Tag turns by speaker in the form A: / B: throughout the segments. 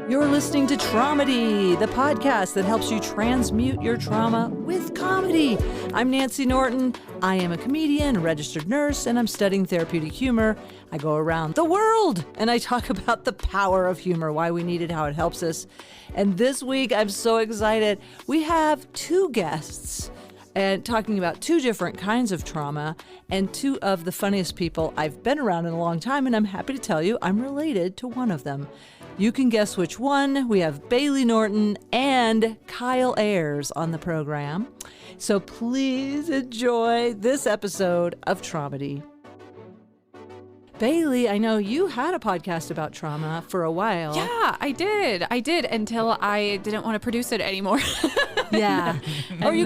A: You're listening to Tromedy, the podcast that helps you transmute your trauma with comedy. I'm Nancy Norton. I am a comedian, a registered nurse, and I'm studying therapeutic humor. I go around the world and I talk about the power of humor, why we need it, how it helps us. And this week, I'm so excited. We have two guests and talking about two different kinds of trauma and two of the funniest people I've been around in a long time, and I'm happy to tell you I'm related to one of them. You can guess which one. We have Bailey Norton and Kyle Ayers on the program. So please enjoy this episode of Tromedy. Bailey, I know you had a podcast about trauma for a while.
B: Yeah, I did until I didn't want to produce it anymore.
A: Yeah. Or you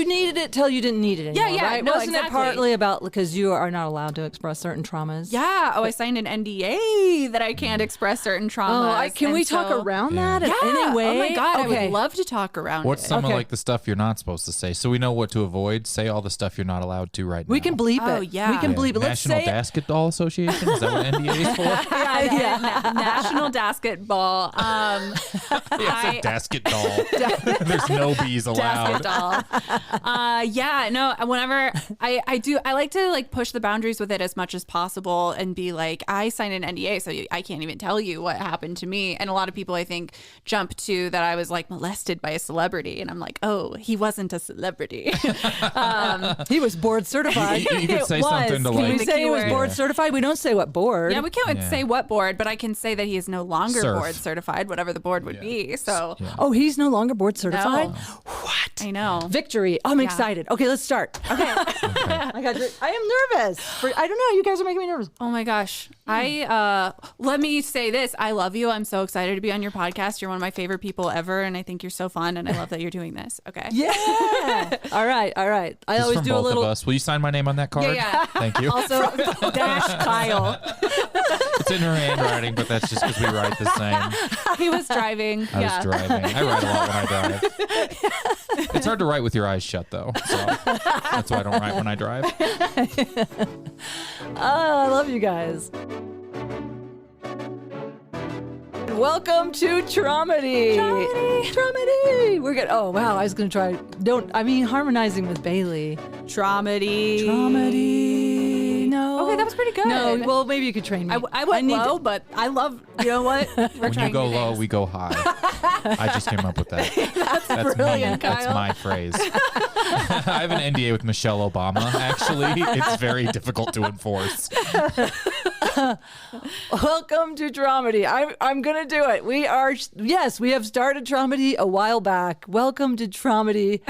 A: needed it till you didn't need it anymore,
B: yeah,
A: right?
B: no,
A: Wasn't
B: exactly.
A: it partly about because you are not allowed to express certain traumas?
B: Yeah. Oh, I signed an NDA that I can't express certain traumas.
A: Oh, can we talk around that in
B: Yeah.
A: any way?
B: Oh my God,
A: Okay.
B: I would love to talk around
C: What's
B: it.
C: some of
A: Okay.
C: like the stuff you're not supposed to say, so we know what to avoid? Say all the stuff you're not allowed to right now.
A: We can bleep it.
B: Oh, yeah.
A: We can bleep it. Let's
C: National
A: say it.
C: Basketball Association? Is that what NDA is for?
B: National Basketball.
C: It's a basketball. There's no bees allowed.
B: Whenever I like to like push the boundaries with it as much as possible and be like, I signed an NDA, so I can't even tell you what happened to me. And a lot of people, I think, jump to that I was like molested by a celebrity, and I'm like, oh, he wasn't a celebrity.
A: He was board certified.
C: You could say something to
A: Can
C: like,
A: we say he was
B: keyword.
A: board certified? We don't say what board.
B: Yeah, we can't
C: Yeah.
B: say what board, but I can say that he is no longer
C: Surf.
B: board certified, whatever the board would be. So
C: Yeah.
A: Oh, he's no longer board certified?
B: No.
A: What?
B: I know.
A: Victory. I'm excited. Okay, let's start. Okay. I am nervous. I don't know. You guys are making me nervous.
B: Oh my gosh. Let me say this. I love you. I'm so excited to be on your podcast. You're one of my favorite people ever, and I think you're so fun, and I love that you're doing this. Okay.
A: Yeah. All right. I
C: this
A: always
C: from
A: do a
C: both
A: little.
C: of us. Will you sign my name on that card?
B: Yeah.
C: Thank you.
B: Also, dash Kyle.
C: It's in her handwriting, but that's just because we write the same.
B: He was driving.
C: I was driving. I write a lot when I drive. It's hard to write with your eyes shut, though. So that's why I don't write when I drive.
A: Oh, I love you guys. Welcome to Tromedy. Tromedy. We're good. Oh, wow. I was going to try. Harmonizing with Bailey.
B: Tromedy.
A: No.
B: Okay, that was pretty good.
A: No, well, maybe you could train me.
B: I went low, but I love, you know what?
C: When you go low, we go high. I just came up with that. That's
B: brilliant,
C: me. That's
B: Kyle.
C: my phrase. I have an NDA with Michelle Obama. Actually, it's very difficult to enforce.
A: Welcome to Tromedy. I'm going to do it. We have started Tromedy a while back. Welcome to Tromedy.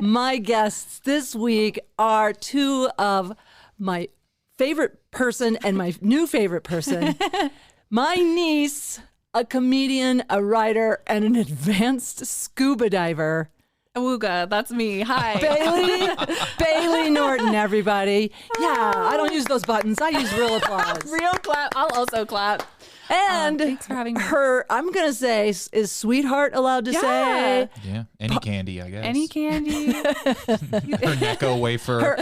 A: My guests this week are two of my favorite person and my new favorite person. My niece, a comedian, a writer, and an advanced scuba diver.
B: Awooga, that's me. Hi.
A: Bailey Norton, everybody. Yeah, I don't use those buttons. I use real applause.
B: Real clap. I'll also clap.
A: And
B: thanks for having me.
A: her, I'm going to say, is sweetheart allowed to say?
C: Yeah, any candy, I guess.
B: Any candy.
C: Her Necco wafer.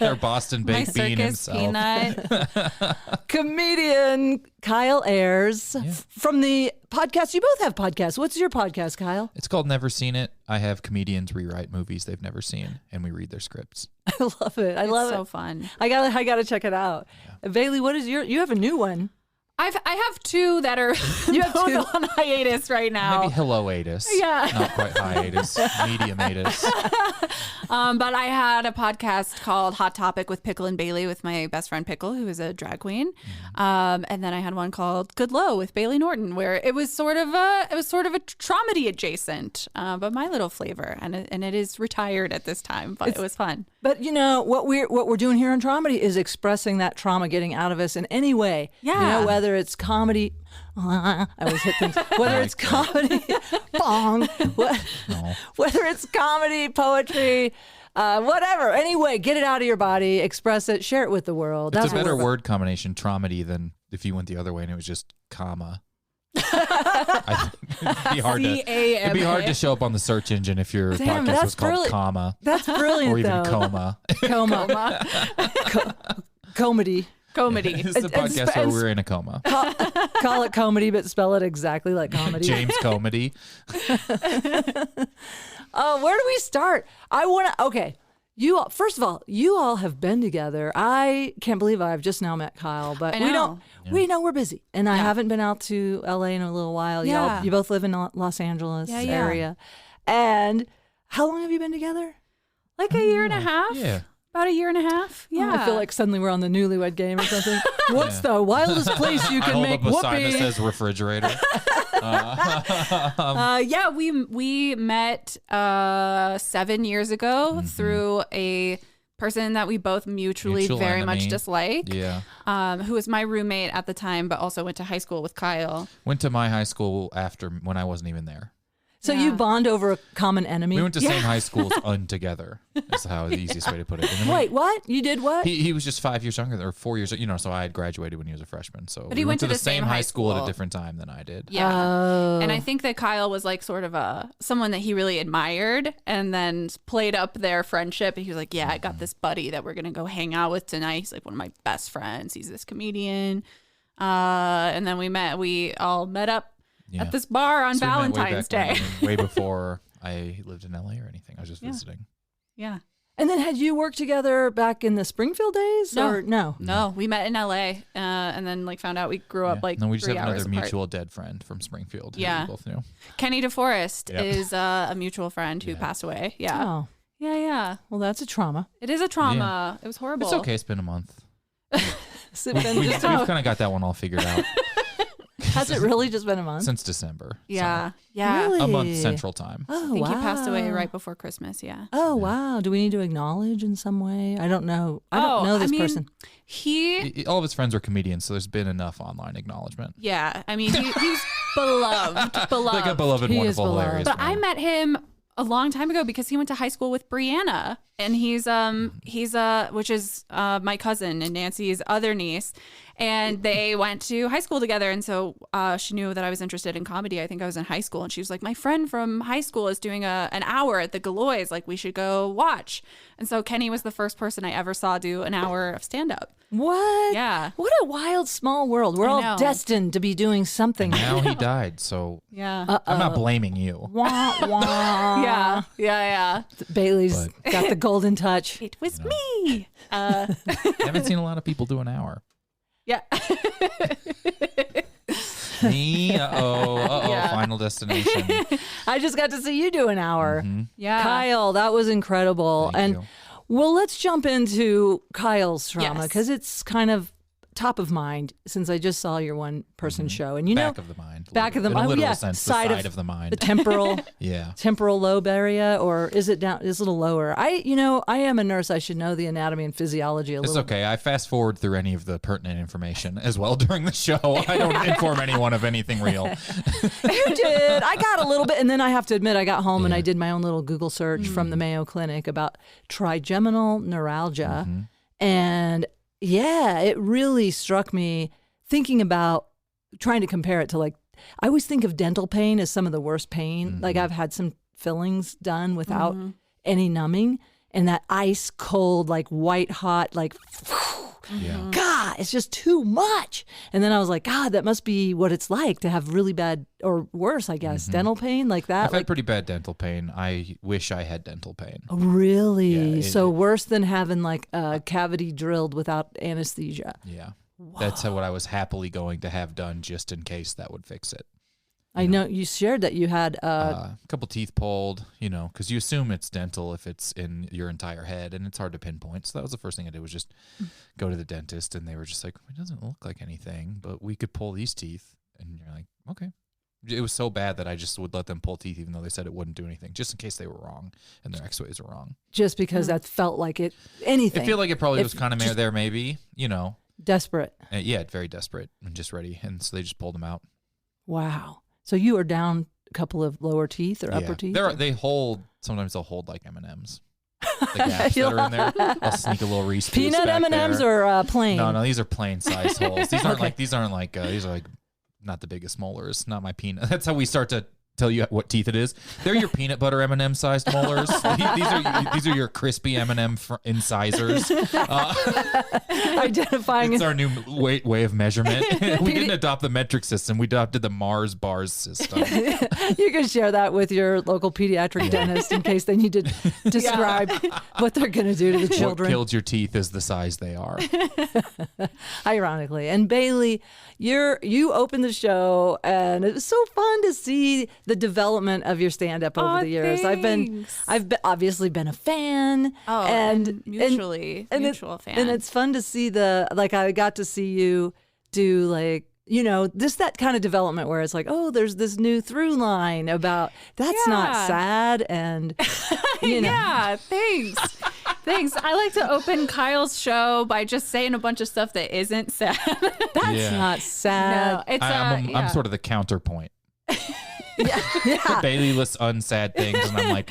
C: Her Boston
B: My
C: baked bean
B: circus
C: himself.
B: peanut.
A: Comedian Kyle Ayers from the podcast. You both have podcasts. What's your podcast, Kyle?
C: It's called Never Seen It. I have comedians rewrite movies they've never seen, and we read their scripts.
A: I love it. I love
B: It's so
A: it.
B: fun.
A: I gotta check it out. Bailey, what is you have a new one.
B: I have two that are
A: have
B: both
A: two?
B: on hiatus right now.
C: Maybe hello-atus.
B: Yeah.
C: Not quite hiatus. Medium-atus.
B: But I had a podcast called Hot Topic with Pickle and Bailey with my best friend Pickle, who is a drag queen. And then I had one called Good Low with Bailey Norton, where it was sort of a Tromedy adjacent, but my little flavor. And it is retired at this time, but it was fun.
A: But you know what we're doing here on Tromedy is expressing that trauma, getting out of us in any way.
B: Yeah.
A: You know, whether it's comedy, I always hit things. Whether it's comedy, bong. Whether it's comedy, poetry, whatever. Anyway, get it out of your body, express it, share it with the world.
C: It's a better word combination, Tromedy, than if you went the other way and it was just comma. It'd be hard to show up on the search engine if your podcast was called comma.
A: That's brilliant,
C: or even
A: though.
C: coma.
A: Comedy.
B: Comedy.
C: This is the podcast where we're in a coma.
A: Call it comedy, but spell it exactly like comedy.
C: James Comedy.
A: Where do we start? Okay. First of all, you all have been together. I can't believe I've just now met Kyle, but
B: I know.
A: we know we're busy. And I haven't been out to LA in a little while.
B: Yeah.
A: You both live in Los Angeles
B: Yeah.
A: area. And how long have you been together?
B: Like a year and a half.
C: Yeah.
B: About a year and a half. Yeah.
A: I feel like suddenly we're on the Newlywed Game or something. What's the wildest place you
C: I
A: can
C: hold
A: make
C: up a sign that
A: whoopee?
C: says refrigerator.
B: we met 7 years ago through a person that we both mutually
C: Mutual
B: very
C: enemy.
B: much dislike.
C: Yeah.
B: Who was my roommate at the time, but also went to high school with Kyle.
C: Went to my high school after when I wasn't even there.
A: So
B: Yeah.
A: you bond over a common enemy?
C: We went to same high schools untogether. Is how the easiest way to put it. And then
A: Wait, what? You did what?
C: he was just 5 years younger, or 4 years. So I had graduated when he was a freshman. So
B: But he went to
C: the
B: the same
C: same
B: high
C: high school at
B: school.
C: a different time than I did.
B: Yeah.
A: Oh.
B: And I think that Kyle was like sort of someone that he really admired and then played up their friendship. And he was like, yeah, I got this buddy that we're going to go hang out with tonight. He's like one of my best friends. He's this comedian. And then we all met up
C: Yeah.
B: at this bar on
C: So we met way
B: Valentine's
C: back
B: Day.
C: when, way before I lived in LA or anything. I was just visiting.
B: Yeah.
A: And then had you worked together back in the Springfield days?
B: No.
A: Or no?
B: No, we met in LA and then like found out we grew up like
C: No, we just
B: 3
C: have
B: hours
C: another
B: apart.
C: mutual dead friend from Springfield.
B: Yeah.
C: Who we both knew.
B: Kenny DeForest
C: Yep.
B: is a mutual friend who passed away. Yeah.
A: Oh,
B: Yeah.
A: well, that's a trauma.
B: It is a trauma. It was horrible.
C: It's okay. It's been a month.
A: Has it been
C: We've
A: just
C: kind of got that one all figured out
A: has it really just been a month?
C: since December.
B: Yeah. Yeah.
A: Really?
C: So a month Central Time.
A: Oh,
B: I think
A: wow.
B: he passed away right before Christmas. Yeah.
A: Oh, wow. Do we need to acknowledge in some way? I don't know. I don't know this person.
C: All of his friends are comedians, so there's been enough online acknowledgement.
B: Yeah. I mean, he's beloved.
C: Like a beloved,
A: He is
C: wonderful,
A: beloved.
C: hilarious.
B: But I
C: man.
B: met him a long time ago because he went to high school with Brianna, and he's which is my cousin and Nancy's other niece, and they went to high school together. And so she knew that I was interested in comedy. I think I was in high school, and she was like, my friend from high school is doing an hour at the Galois, like we should go watch. And so Kenny was the first person I ever saw do an hour of stand-up.
A: What?
B: Yeah.
A: What a wild, small world. We're
B: I
A: all
B: know.
A: destined to be doing something.
C: Now he died, so
B: Yeah.
C: I'm not blaming you.
A: Wah, wah.
B: Yeah.
A: Bailey's got the golden touch.
B: It was me.
C: I haven't seen a lot of people do an hour.
B: Yeah.
C: Me? Uh-oh.
B: Yeah.
C: Final destination.
A: I just got to see you do an hour.
B: Yeah.
A: Kyle, that was incredible.
C: Thank
A: and
C: you.
A: well, let's jump into Kyle's trauma
B: Yes.
A: because it's kind of top of mind since I just saw your one person show. And you
C: Back
A: know,
C: of the mind.
A: back of the
C: In
A: mind.
C: a literal
A: Yeah,
C: sense,
A: side
C: the
A: of-
C: side of the mind.
A: the temporal
C: Yeah.
A: temporal lobe area, or is it down? Is it a little lower? I am a nurse. I should know the anatomy and physiology a
C: It's
A: little.
C: okay. I fast forward through any of the pertinent information as well during the show. I don't inform anyone of anything real.
A: You did. I got a little bit, and then I have to admit, I got home and
C: Yeah.
A: I did my own little Google search from the Mayo Clinic about trigeminal neuralgia, and yeah, it really struck me thinking about trying to compare it to like I always think of dental pain as some of the worst pain. Like I've had some fillings done without any numbing, and that ice cold, like white hot, like.
C: Yeah.
A: God, it's just too much. And then I was like, God, that must be what it's like to have really bad or worse, I guess, dental pain like that.
C: I've had pretty bad dental pain. I wish I had dental pain.
A: Really?
C: Yeah,
A: So worse than having like a cavity drilled without anesthesia.
C: Yeah. That's what I was happily going to have done just in case that would fix it.
A: I know you shared that you had
C: A couple teeth pulled, because you assume it's dental if it's in your entire head, and it's hard to pinpoint. So that was the first thing I did was just go to the dentist, and they were just like, it doesn't look like anything, but we could pull these teeth. And you're like, okay. It was so bad that I just would let them pull teeth even though they said it wouldn't do anything, just in case they were wrong and their x-rays were wrong.
A: just because that felt like anything.
C: I feel like it probably
A: If
C: was kind of
A: just-
C: there maybe,
A: desperate.
C: Yeah, very desperate and just ready. And so they just pulled them out.
A: Wow. So you are down a couple of lower teeth or upper teeth?
C: Sometimes they'll hold like M&Ms. The gaps that are in there. I'll sneak a little Reese piece
A: Peanut
C: back
A: M&Ms
C: there.
A: or plain?
C: No, these are plain size holes. These aren't
A: Okay.
C: these are like not the biggest molars, not my peanut. That's how we start to tell you what teeth it is. They're your peanut butter M&M sized molars. These are your crispy M&M incisors.
A: Identifying
C: it's our new way of measurement. We didn't adopt the metric system. We adopted the Mars bars system.
A: You can share that with your local pediatric dentist in case they need to describe what they're going to do to the children.
C: What killed your teeth is the size they are.
A: Ironically. And Bailey, you opened the show, and it was so fun to see the development of your stand-up over the years.
B: Thanks.
A: I've obviously been a fan.
B: Oh, and mutual fan.
A: And it's fun to see I got to see you do just that kind of development where it's like, oh, there's this new through line about that's not sad. And,
B: Yeah, thanks. Thanks. I like to open Kyle's show by just saying a bunch of stuff that isn't sad.
A: That's not sad.
B: No, it's
C: I'm sort of the counterpoint. Bailey lists unsad things, and I'm like,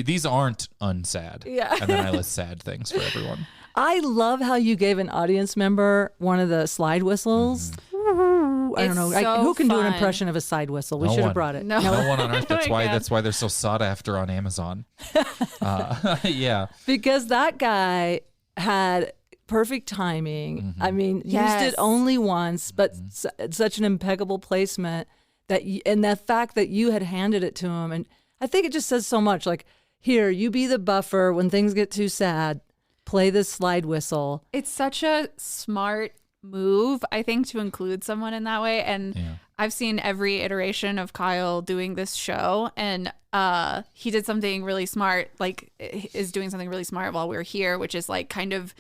C: these aren't unsad.
B: Yeah.
C: And then I list sad things for everyone.
A: I love how you gave an audience member one of the slide whistles. I don't know. Who can do an impression of a side whistle? We should have brought it.
C: No one on earth. That's why they're so sought after on Amazon. Yeah.
A: Because that guy had perfect timing.
C: Mm-hmm.
A: I mean, used it only once, but such an impeccable placement and the fact that you had handed it to him. And I think it just says so much. Like, here, you be the buffer when things get too sad. Play this slide whistle.
B: It's such a smart move, I think, to include someone in that way. And I've seen every iteration of Kyle doing this show, and he did something really smart, is doing something really smart while we were here, which is like kind of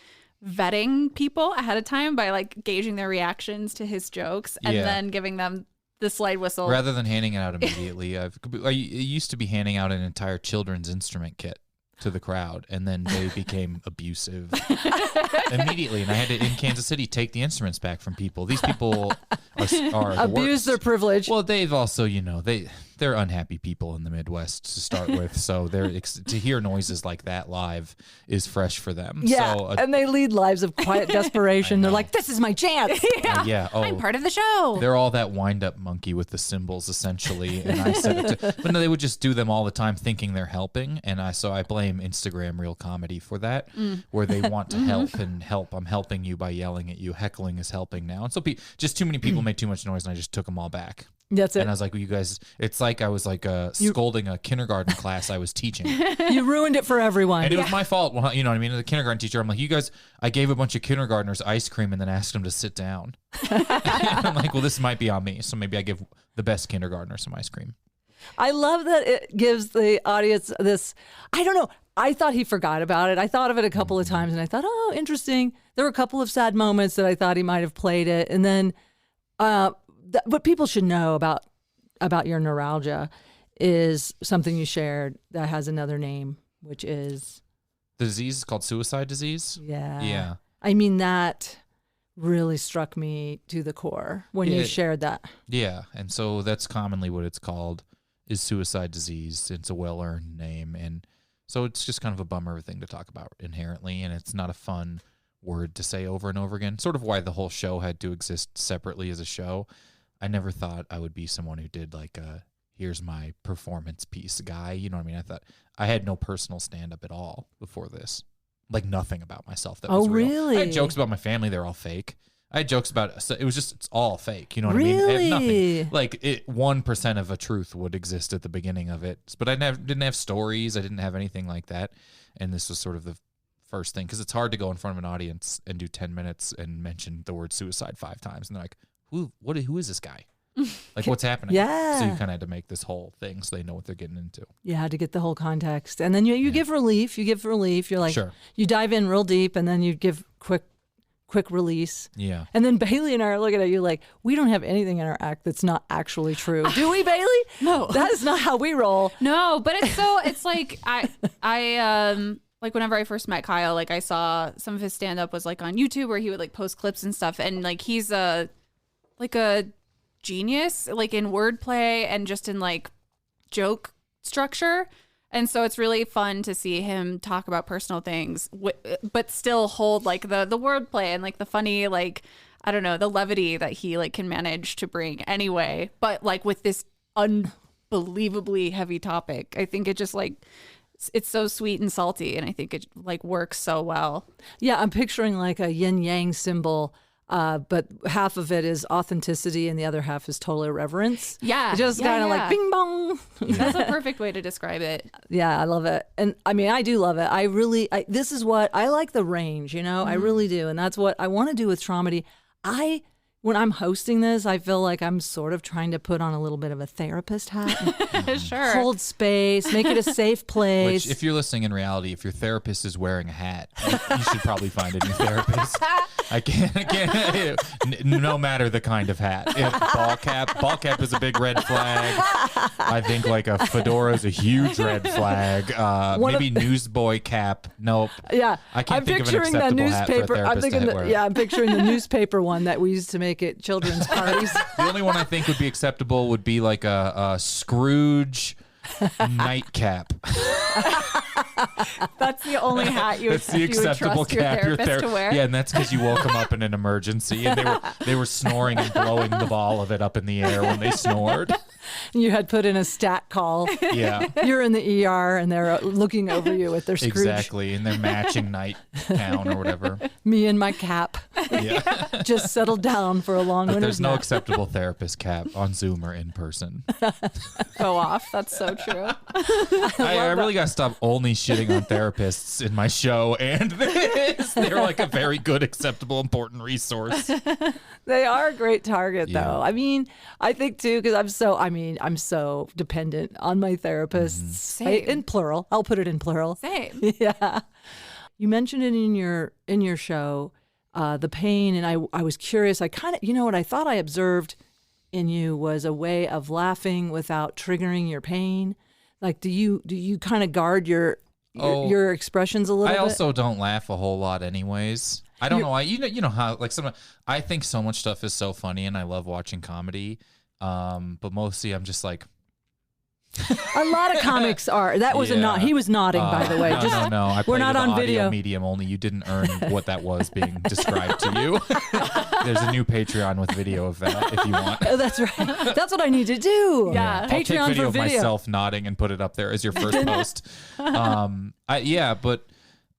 B: vetting people ahead of time by like gauging their reactions to his jokes and then giving them the slide whistle.
C: Rather than handing it out immediately, I used to be handing out an entire children's instrument kit to the crowd, and then they became abusive immediately, and I had to, in Kansas City, take the instruments back from people. These people are
A: abuse their privilege.
C: Well, they've also, they're unhappy people in the Midwest to start with, so to hear noises like that live is fresh for them.
A: Yeah,
C: so,
A: and they lead lives of quiet desperation. They're like, "This is my chance."
B: I'm part of the show.
C: They're all that wind-up monkey with the cymbals, essentially. And I said it to, but no, they would just do them all the time, thinking they're helping. And so I blame Instagram Real Comedy for that, where they want to help and help. I'm helping you by yelling at you. Heckling is helping now. And so just too many people made too much noise, and I just took them all back.
A: That's it.
C: And I was like, well, you guys, it's like I was like scolding a kindergarten class I was teaching.
A: You ruined it for everyone.
C: And it was my fault. Well, you know what I mean? The kindergarten teacher, I'm like, you guys, I gave a bunch of kindergartners ice cream and then asked them to sit down. I'm like, well, this might be on me. So maybe I give the best kindergartner some ice cream.
A: I love that it gives the audience this, I don't know. I thought he forgot about it. I thought of it a couple of times and I thought, oh, interesting. There were a couple of sad moments that I thought he might have played it. And then, what people should know about your neuralgia is something you shared that has another name, which is
C: the disease is called suicide disease.
A: Yeah. I mean, that really struck me to the core when you shared that.
C: Yeah, and so that's commonly what it's called, is suicide disease. It's a well-earned name, and so it's just kind of a bummer thing to talk about inherently, and it's not a fun word to say over and over again. Sort of why the whole show had to exist separately as a show. I never thought I would be someone who did like a here's my performance piece guy. You know what I mean? I thought I had no personal stand-up at all before this. Like nothing about myself that was real.
A: Really?
C: I had jokes about my family. They're all fake. I had jokes about it. Was just, it's all fake. You know what
A: really?
C: I mean? Nothing. Like 1% of a truth would exist at the beginning of it. But I didn't have stories. I didn't have anything like that. And this was sort of the first thing. Because it's hard to go in front of an audience and do 10 minutes and mention the word suicide 5 times. And they're like, who is this guy? Like, what's happening?
A: Yeah.
C: So you kind of had to make this whole thing so they know what they're getting into.
A: You had to get the whole context. And then you give relief. You give relief. You're like,
C: sure.
A: You dive in real deep and then you give quick release.
C: Yeah.
A: And then Bailey and I are looking at you like, we don't have anything in our act that's not actually true. Do we, Bailey?
B: No.
A: That is not how we roll.
B: No, but it's like I like whenever I first met Kyle, like I saw some of his stand up was like on YouTube where he would like post clips and stuff, and like he's a genius like in wordplay and just in like joke structure. And so it's really fun to see him talk about personal things, but still hold like the wordplay and like the funny, like, I don't know, the levity that he like can manage to bring anyway, but like with this unbelievably heavy topic. I think it just like, it's so sweet and salty, and I think it like works so well.
A: Yeah, I'm picturing like a yin yang symbol, but half of it is authenticity and the other half is total irreverence.
B: Yeah.
A: Just kind of like bing bong.
B: That's a perfect way to describe it.
A: Yeah, I love it. And I mean, I do love it. This is what I like, the range, you know, I really do. And that's what I want to do with Tromedy. When I'm hosting this, I feel like I'm sort of trying to put on a little bit of a therapist hat.
B: Sure.
A: Hold space, make it a safe place.
C: Which, if you're listening in reality, if your therapist is wearing a hat, you should probably find a new therapist. I can't. No matter the kind of hat. Ball cap is a big red flag. I think like a fedora is a huge red flag. Maybe newsboy cap. Nope.
A: Yeah,
C: I can't
A: I'm
C: think of an
A: picturing the
C: acceptable hat for a
A: newspaper.
C: therapist to wear.
A: I'm picturing the newspaper one that we used to make at children's parties.
C: The only one I think would be acceptable would be like a Scrooge nightcap.
B: That's the only hat you would,
C: That's the acceptable
B: trust
C: cap
B: your therapist to wear.
C: Yeah, and that's because you woke them up in an emergency, and they were snoring and blowing the ball of it up in the air when they snored.
A: You had put in a stat call.
C: Yeah,
A: You're in the ER, and they're looking over you with their Scrooge.
C: exactly, and they're matching nightgown or whatever.
A: Me and my cap.
C: Yeah,
A: Just settled down for a long
C: but
A: winter's
C: there's no
A: nap.
C: acceptable therapist cap on Zoom or in person.
B: Go off. That's so true.
C: I really got to stop only shitting on therapists in my show and this. They're like a very good, acceptable, important resource.
A: They are a great target,
C: Yeah.
A: though. I mean, I think too, because I'm so dependent on my therapists.
B: Same.
A: In plural. I'll put it in plural.
B: Same.
A: Yeah. You mentioned it in your show, the pain, and I was curious. I kind of, you know what I thought I observed in you was a way of laughing without triggering your pain. Like, do you kind of guard your expressions a little bit?
C: I also don't laugh a whole lot anyways. I don't know why. You know how like I think so much stuff is so funny and I love watching comedy. But mostly I'm just like
A: a lot of comics are. That was a nod. He was nodding, by the way.
C: No. I
A: we're
C: played
A: not
C: the
A: on
C: audio
A: video.
C: medium only. You didn't earn what that was being described to you. There's a new Patreon with video of that if you want.
A: Oh, that's right. That's what I need to do.
B: Yeah.
C: I'll take
A: Patreon
C: video
A: for
C: of
A: video.
C: myself nodding and put it up there as your first post. But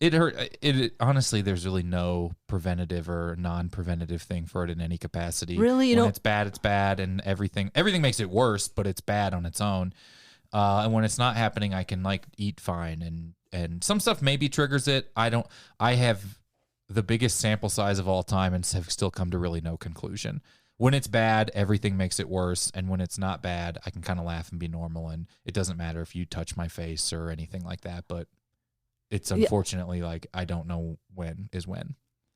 C: it hurt. It honestly, there's really no preventative or non-preventative thing for it in any capacity.
A: Really?
C: When it's bad, it's bad, and everything makes it worse, but it's bad on its own. And when it's not happening, I can like eat fine, and some stuff maybe triggers it. I have the biggest sample size of all time and have still come to really no conclusion. When it's bad, everything makes it worse, and when it's not bad, I can kind of laugh and be normal, and it doesn't matter if you touch my face or anything like that. But it's unfortunately like I don't know when is when.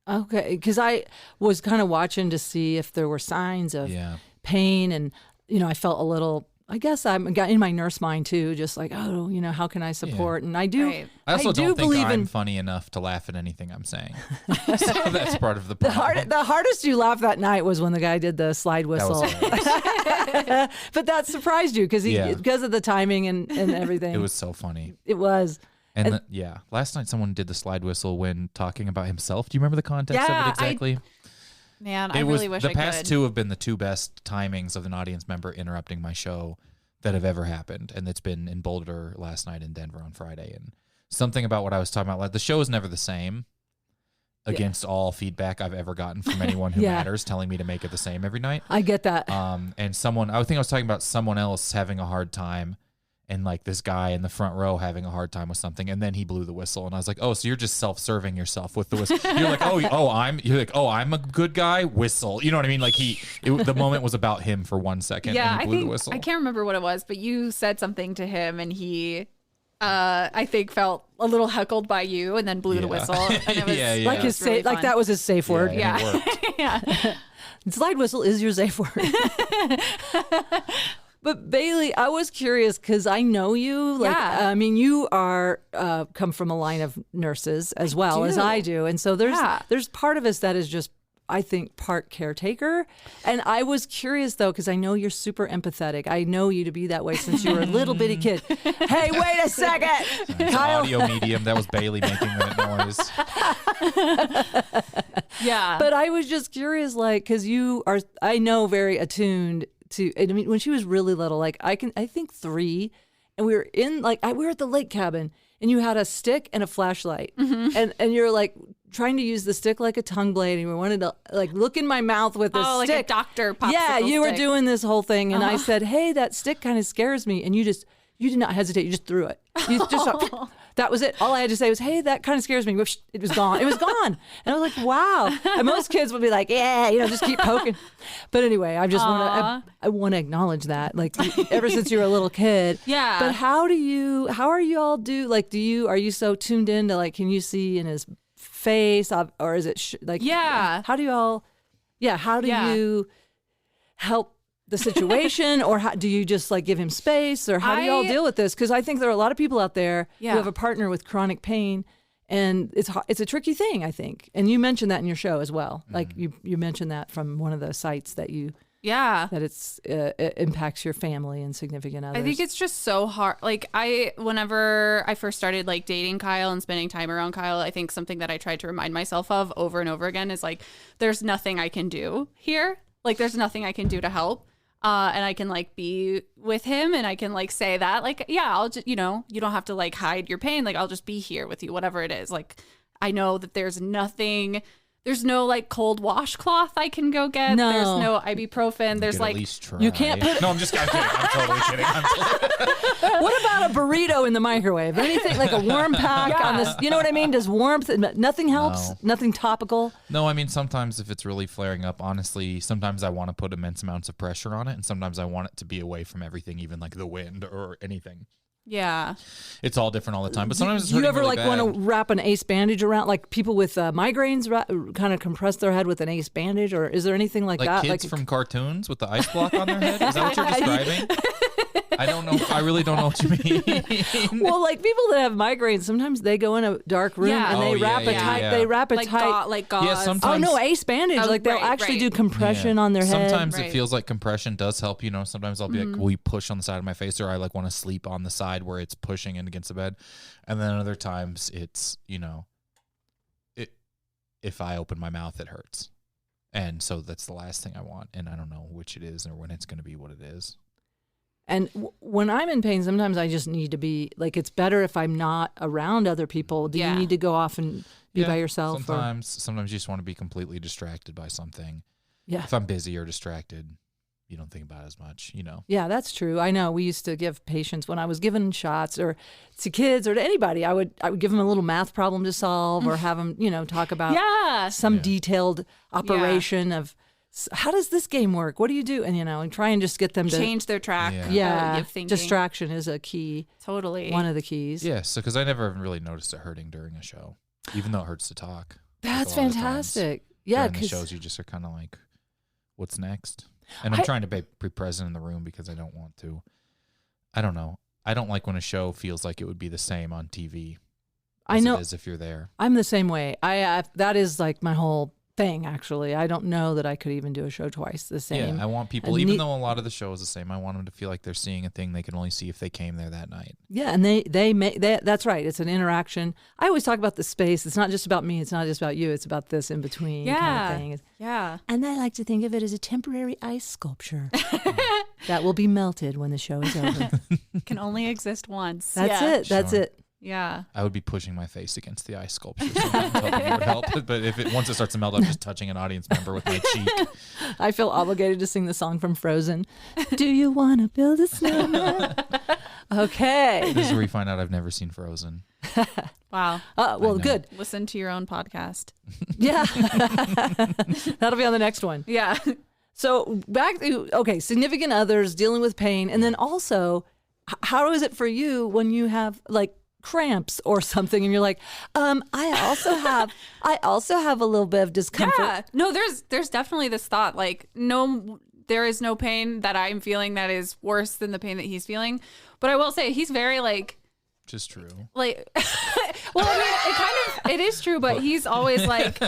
A: Okay, because I was kind of watching to see if there were signs of pain, and I felt a little. I guess I'm in my nurse mind too, just like, oh, how can I support? And I do.
B: Right.
C: I also don't think
A: believe
C: I'm
A: in
C: funny enough to laugh at anything I'm saying. So that's part of the problem.
A: the hardest you laughed that night was when the guy did the slide
C: That
A: whistle.
C: was hilarious.
A: But that surprised you because of the timing and everything.
C: It was so funny.
A: It was.
C: And last night someone did the slide whistle when talking about himself. Do you remember the context of it exactly?
B: Man, I really wish I could.
C: The past two have been the two best timings of an audience member interrupting my show that have ever happened. And it's been in Boulder last night, in Denver on Friday. And something about what I was talking about, like the show is never the same against all feedback I've ever gotten from anyone who matters, telling me to make it the same every night.
A: I get that.
C: And I think I was talking about someone else having a hard time, and like this guy in the front row having a hard time with something, and then he blew the whistle, and I was like, oh, so you're just self-serving yourself with the whistle. You're like, I'm a good guy, whistle. You know what I mean? Like the moment was about him for 1 second, and he blew the whistle.
B: I can't remember what it was, but you said something to him, and he, I think, felt a little heckled by you, and then blew the whistle. And it was
A: like his
B: really
A: like
B: fun.
A: that was his safe word.
C: Yeah. And it worked.
A: Slide whistle is your safe word. But Bailey, I was curious because I know you. Like, I mean, you are come from a line of nurses as well as I do, and so there's part of us that is just, I think, part caretaker. And I was curious though, because I know you're super empathetic. I know you to be that way since you were a little bitty kid. Hey, wait a second, Kyle.
C: Audio medium. That was Bailey making that noise.
B: Yeah.
A: But I was just curious, like, because you are, I know, very attuned to, I mean, when she was really little, like I think 3, and we were in we were at the lake cabin, and you had a stick and a flashlight, and you're like trying to use the stick like a tongue blade, and we wanted to like look in my mouth with this stick.
B: Like a doctor popsicle
A: Yeah, you were
B: stick.
A: doing this whole thing, and I said, hey, that stick kind of scares me, and you did not hesitate. You just threw it. You just that was it. All I had to say was, hey, that kind of scares me. It was gone. It was gone. And I was like, wow. And most kids would be like, yeah, just keep poking. But anyway, I just want to, I want to acknowledge that. Like ever since you were a little kid.
B: Yeah.
A: But how are you all like, are you so tuned in to like, can you see in his face or is it how do you all, how do you help the situation, or how, do you just like give him space, or how do you all deal with this? Because I think there are a lot of people out there who have a partner with chronic pain, and it's a tricky thing, I think. And you mentioned that in your show as well. Like you mentioned that from one of the sites that that it impacts your family and significant others.
B: I think it's just so hard. Like whenever I first started like dating Kyle and spending time around Kyle, I think something that I tried to remind myself of over and over again is like, there's nothing I can do here. Like there's nothing I can do to help. And I can like be with him, and I can like say that like, I'll just, you don't have to like hide your pain. Like I'll just be here with you, whatever it is. Like I know that there's no like cold washcloth I can go get.
A: No.
B: There's no ibuprofen. There's like,
C: at least try.
A: you can't put.
C: No, I'm kidding. I'm totally kidding.
A: What about a burrito in the microwave? Anything like a warm pack on this? You know what I mean? Does warmth? Nothing helps.
C: No.
A: Nothing topical.
C: No, I mean, sometimes if it's really flaring up, honestly, sometimes I want to put immense amounts of pressure on it, and sometimes I want it to be away from everything, even like the wind or anything.
B: yeah.
C: It's all different all the time, but sometimes it's
A: Do you
C: hurting
A: ever
C: really
A: like want to wrap an ace bandage around? Like people with migraines kind of compress their head with an ace bandage, or is there anything like that?
C: Kids from cartoons with the ice block on their head? Is that what you're describing? I don't know. I really don't know what you mean.
A: Well, like people that have migraines, sometimes they go in a dark room and they wrap it tight. They wrap it
B: Like
A: tight.
B: gauze.
C: Yeah, sometimes.
A: Oh no, ace bandage. Like they'll actually do compression on their head.
C: Sometimes it feels like compression does help. Sometimes I'll be like, we push on the side of my face, or I like want to sleep on the side where it's pushing in against the bed. And then other times it's, if I open my mouth, it hurts. And so that's the last thing I want. And I don't know which it is or when it's going to be what it is.
A: And when I'm in pain, sometimes I just need to be like, it's better if I'm not around other people. Do you need to go off and be by yourself?
C: Sometimes you just want to be completely distracted by something.
A: Yeah.
C: If I'm busy or distracted, you don't think about it as much,
A: Yeah, that's true. I know. We used to give patients when I was giving shots, or to kids or to anybody, I would give them a little math problem to solve, or have them, talk about some detailed operation of, how does this game work? What do you do? And, and try and just get them to
B: change their track.
A: Yeah.
B: Of thinking.
A: Distraction is a key.
B: Totally.
A: One of the keys.
C: Yeah. So, because I never really noticed it hurting during a show, even though it hurts to talk.
A: That's fantastic. Yeah.
C: During the shows, you just are kind of like, what's next? And I'm trying to be present in the room because I don't want to. I don't know. I don't like when a show feels like it would be the same on TV.
A: I know.
C: It is if you're there.
A: I'm the same way. That is like my whole thing, actually. I don't know that I could even do a show twice the same.
C: Yeah, I want people, even though a lot of the show is the same, I want them to feel like they're seeing a thing they can only see if they came there that night.
A: Yeah, and that's right. It's an interaction. I always talk about the space. It's not just about me. It's not just about you. It's about this in between kind of thing.
B: Yeah.
A: And I like to think of it as a temporary ice sculpture that will be melted when the show is over.
B: Can only exist once.
A: That's it. That's it.
B: Yeah.
C: I would be pushing my face against the ice sculpture sometimes, hoping it would help. But once it starts to melt, I'm just touching an audience member with my cheek.
A: I feel obligated to sing the song from Frozen. Do you want to build a snowman? Okay.
C: This is where you find out I've never seen Frozen.
B: Wow.
A: Well, good.
B: Listen to your own podcast.
A: Yeah. That'll be on the next one.
B: Yeah.
A: So back to, significant others dealing with pain. And then also, how is it for you when you have like cramps or something and you're like, I also have a little bit of discomfort.
B: Yeah. No, there's definitely this thought like, no, there is no pain that I'm feeling that is worse than the pain that he's feeling. But I will say he's very like,
C: just true.
B: Like, well, I mean, it is true, but he's always like,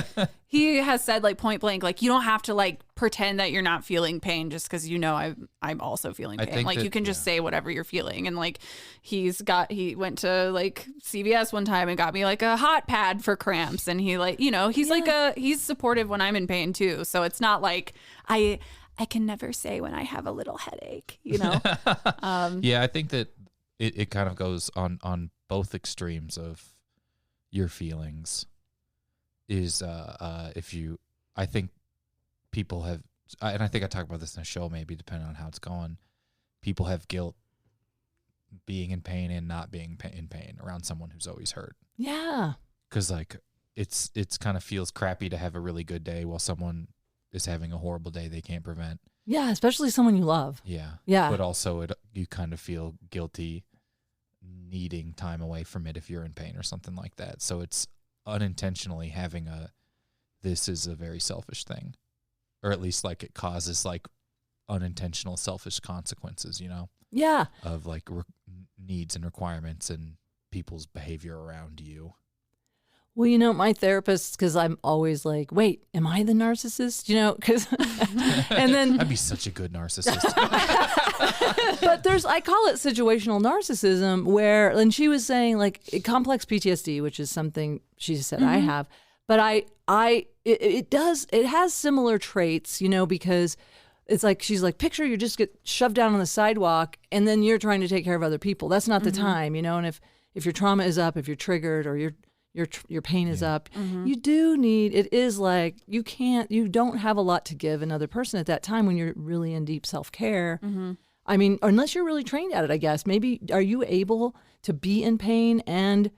B: he has said like point blank, like you don't have to like pretend that you're not feeling pain just because I'm also feeling pain. Like you can just say whatever you're feeling. And like he went to like CVS one time and got me like a hot pad for cramps. And he like, he's like he's supportive when I'm in pain too. So it's not like I can never say when I have a little headache, you know?
C: Yeah, I think that it kind of goes on both extremes of your feelings. Is I think people have, and I think I talk about this in a show, maybe depending on how it's going. People have guilt being in pain and not being in pain around someone who's always hurt.
A: Yeah.
C: Because like it's kind of feels crappy to have a really good day while someone is having a horrible day they can't prevent.
A: Yeah, especially someone you love.
C: Yeah.
A: Yeah.
C: But also you kind of feel guilty needing time away from it if you're in pain or something like that. So it's unintentionally having this is a very selfish thing, or at least like it causes like unintentional selfish consequences, you know?
A: Yeah.
C: Of like needs and requirements and people's behavior around you.
A: Well, you know, my therapist, because I'm always like, wait, am I the narcissist? You know, because, and then.
C: I'd be such a good narcissist.
A: But I call it situational narcissism where, and she was saying like complex PTSD, which is something she said I have, but it has similar traits, you know, because it's like, she's like, picture you just get shoved down on the sidewalk and then you're trying to take care of other people. That's not the time, you know, and if your trauma is up, if you're triggered or your pain is up, you do need, it is like, you don't have a lot to give another person at that time when you're really in deep self-care. I mean, unless you're really trained at it, I guess. Maybe, are you able to be in pain and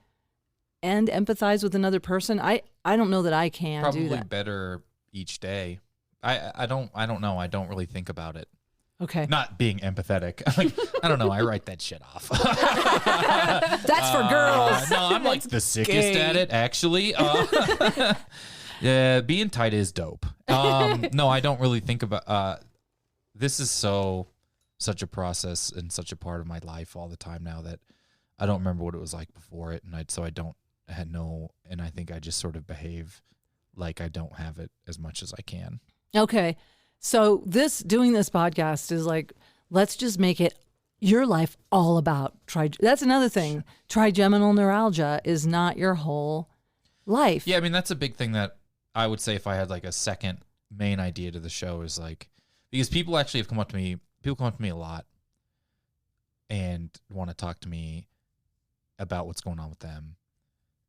A: empathize with another person? I don't know that I can do that.
C: Probably better each day. I don't know. I don't really think about it.
A: Okay.
C: Not being empathetic. Like, I don't know. I write that shit off.
A: That's for girls.
C: No, I'm like the sickest at it, actually. Yeah, being tight is dope. No, I don't really think about. This is such a process and such a part of my life all the time now that I don't remember what it was like before it, and and I think I just sort of behave like I don't have it as much as I can.
A: Okay. So doing this podcast is like, let's just make it your life all about that's another thing. Trigeminal neuralgia is not your whole life.
C: Yeah, I mean, that's a big thing that I would say if I had like a second main idea to the show is like, because people actually have come up to me a lot and want to talk to me about what's going on with them,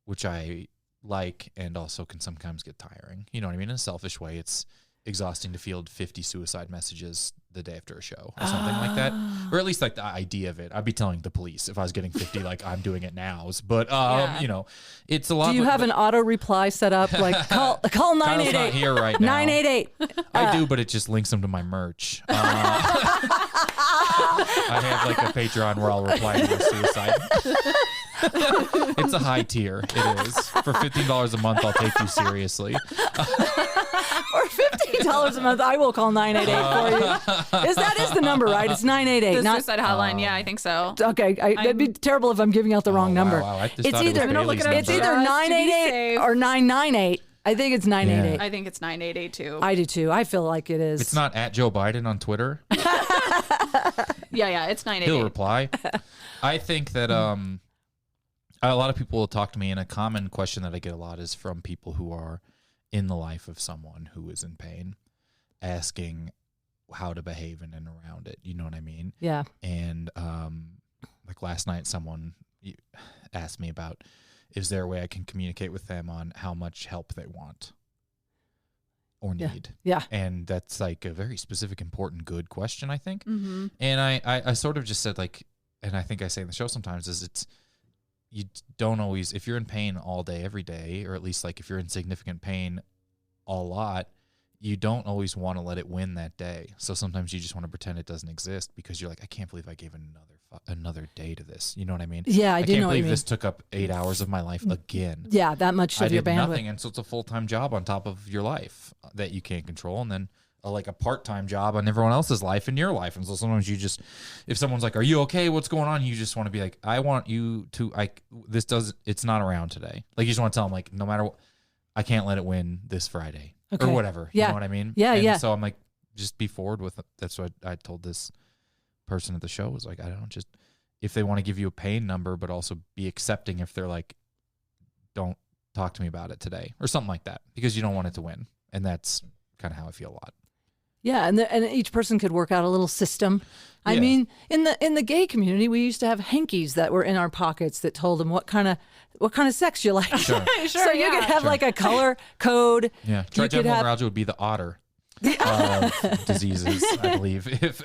C: which I like and also can sometimes get tiring. You know what I mean? In a selfish way, it's exhausting to field 50 suicide messages the day after a show or something like that, or at least like the idea of it. I'd be telling the police if I was getting 50 like I'm doing it now, but you know, it's a lot.
A: Do you have an auto reply set up like call 988?
C: Kyle's not here right now.
A: 988.
C: I do, but it just links them to my merch. I have like a Patreon where I'll reply to your suicide. It's a high tier. It is. For $15 a month, I'll take you seriously.
A: For $15 a month, I will call 988 for you. That is the number, right? It's 988.
B: The suicide hotline. Yeah, I think so.
A: Okay, that'd be terrible if I'm giving out the wrong number.
C: Wow.
A: It's either 988 or 998. I think it's 988.
B: Yeah. I think it's 988 too.
A: I do too. I feel like it is.
C: It's not at Joe Biden on Twitter.
B: Yeah, it's 988.
C: He'll reply. I think that a lot of people will talk to me, and a common question that I get a lot is from people who are in the life of someone who is in pain, asking how to behave in and around it. You know what I mean?
A: Yeah.
C: And like last night, someone asked me about, is there a way I can communicate with them on how much help they want or need?
A: Yeah.
C: And that's like a very specific, important, good question, I think.
B: Mm-hmm.
C: And I sort of just said like, and I think I say in the show sometimes, is you don't always, if you're in pain all day, every day, or at least like if you're in significant pain a lot, you don't always want to let it win that day. So sometimes you just want to pretend it doesn't exist because you're like, I can't believe I gave another day to this. You know what I mean?
A: Yeah, I do know what you mean.
C: can't believe this took up 8 hours of my life again.
A: Yeah, that much of your bandwidth.
C: I did nothing, and so it's a full-time job on top of your life that you can't control, and then like a part-time job on everyone else's life and your life. And so sometimes you just, if someone's like, are you okay? What's going on? You just want to be like, I want you to, it's not around today. Like you just want to tell them like, no matter what, I can't let it win this Friday or whatever.
A: Yeah.
C: You know what I mean?
A: Yeah.
C: And
A: yeah.
C: so I'm like, just be forward with it. That's what I told this person at the show was like, I don't just, if they want to give you a pain number, but also be accepting if they're like, don't talk to me about it today or something like that, because you don't want it to win. And that's kind of how I feel a lot.
A: Yeah, and each person could work out a little system. I
C: Yeah.
A: mean, in the gay community, we used to have hankies that were in our pockets that told them what kind of sex you like.
C: Sure.
A: So you could have like a color code.
C: Yeah,
A: You could
C: trigeminal
A: have-
C: neuralgia would be the otter of diseases, I believe. If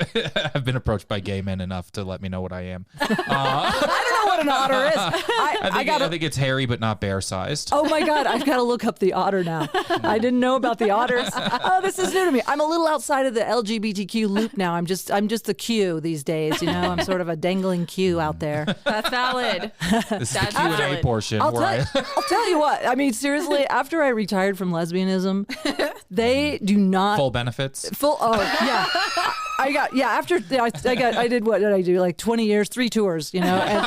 C: I've been approached by gay men enough to let me know what I am.
A: I don't know what an otter is.
C: I think it's hairy but not bear sized.
A: Oh my God, I've got to look up the otter now. I didn't know about the otters. Oh, this is new to me. I'm a little outside of the LGBTQ loop now. I'm just the Q these days. You know, I'm sort of a dangling Q out there.
B: That's valid.
C: This is the
B: That's
C: Q&A
B: valid.
C: portion.
A: I'll
C: where
A: tell you what. I mean, seriously, after I retired from lesbianism, they do not
C: full benefits.
A: Oh yeah. I did what did I do? Like 20 years, 3 tours, you know. And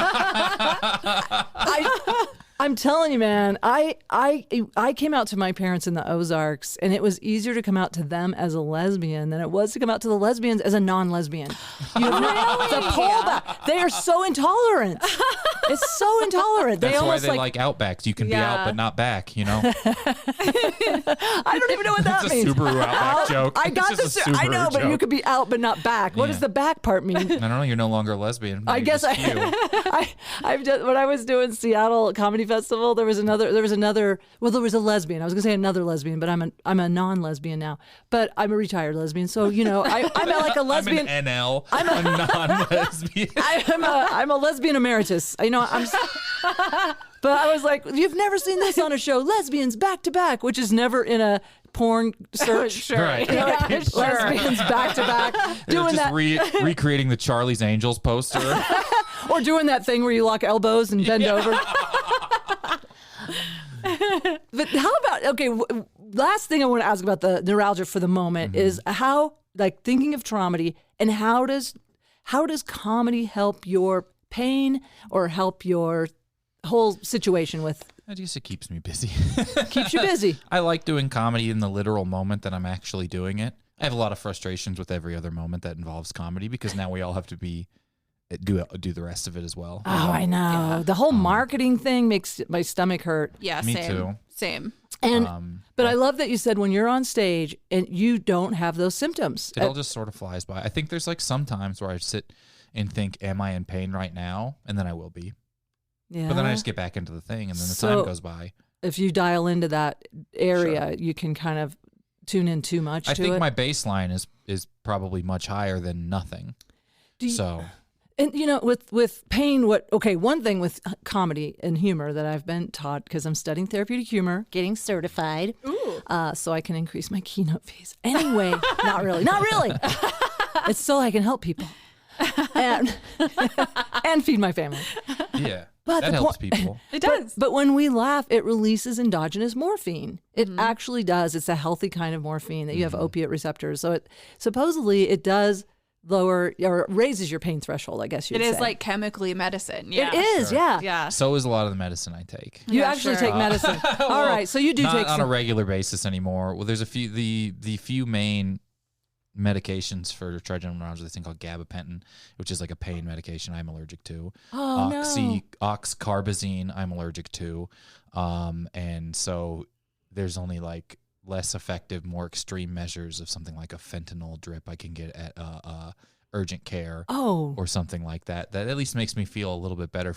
A: I'm telling you, man, I came out to my parents in the Ozarks, and it was easier to come out to them as a lesbian than it was to come out to the lesbians as a non-lesbian. The pullback. They are so intolerant. It's so intolerant.
C: That's why
A: almost
C: they like Outbacks. You can be out but not back, you know?
A: I don't even know what that
C: It's a
A: means.
C: Subaru Outback joke.
A: I got
C: It's just a
A: I know,
C: Subaru
A: but you
C: joke.
A: could be out but not back. What does
C: Yeah.
A: the back part mean?
C: I don't know. You're no longer a lesbian.
A: I
C: You're
A: guess
C: just you.
A: I've just, when I was doing Seattle Comedy Festival, there was a lesbian. I was gonna say another lesbian, but I'm a non-lesbian now. But I'm a retired lesbian, so you know I'm like a lesbian.
C: I'm an NL. I'm a non-lesbian.
A: I'm a lesbian emeritus. You know but I was like, you've never seen this on a show, lesbians back to back, which is never in a porn search.
B: Sure.
C: Right.
A: You know, like,
B: Yeah, sure.
A: lesbians back to back, doing
C: just
A: that.
C: recreating the Charlie's Angels poster.
A: Or doing that thing where you lock elbows and bend over. But how about, okay, last thing I want to ask about the neuralgia for the moment is how, like, thinking of Tromedy, and how does comedy help your pain or help your whole situation with,
C: I guess it keeps me busy.
A: keeps you busy?
C: I like doing comedy in the literal moment that I'm actually doing it. I have a lot of frustrations with every other moment that involves comedy because now we all have to do the rest of it as well.
A: Oh, I know. The whole marketing thing makes my stomach hurt.
B: Yeah,
C: Me
B: same.
C: too.
B: Same.
A: And but I love that you said when you're on stage and you don't have those symptoms.
C: It all just sort of flies by. I think there's like some times where I sit and think, am I in pain right now? And then I will be.
A: Yeah.
C: But then I just get back into the thing and then the
A: So-
C: time goes by.
A: If you dial into that area, you can kind of tune in too much
C: I
A: to
C: think
A: it.
C: my baseline is probably much higher than nothing. So
A: And you know, with pain, one thing with comedy and humor that I've been taught, because I'm studying therapeutic humor, getting certified, so I can increase my keynote fees. Anyway, not really. It's so I can help people and feed my family.
C: yeah,
A: But
C: that
A: the
C: helps
A: point-
C: people.
B: It does.
A: But when we laugh, it releases endogenous morphine. It actually does. It's a healthy kind of morphine that you have opiate receptors. So it does lower or raises your pain threshold, I guess you'd
B: It
A: say.
B: is like chemically medicine. Yeah.
A: It is,
C: Sure.
A: yeah.
B: Yeah.
C: So is a lot of the medicine I take.
A: You
B: Yeah,
A: actually
B: sure.
A: take medicine. All right, so you do
C: Not
A: take
C: on
A: some.
C: a regular basis anymore. Well, there's a few the few main medications for trigeminal neuralgia. This thing called gabapentin, which is like a pain medication I'm allergic to.
A: Oh, no.
C: Oxcarbazine I'm allergic to, and so there's only like less effective, more extreme measures of something like a fentanyl drip I can get at urgent care.
A: Oh,
C: Or something like that. That at least makes me feel a little bit better.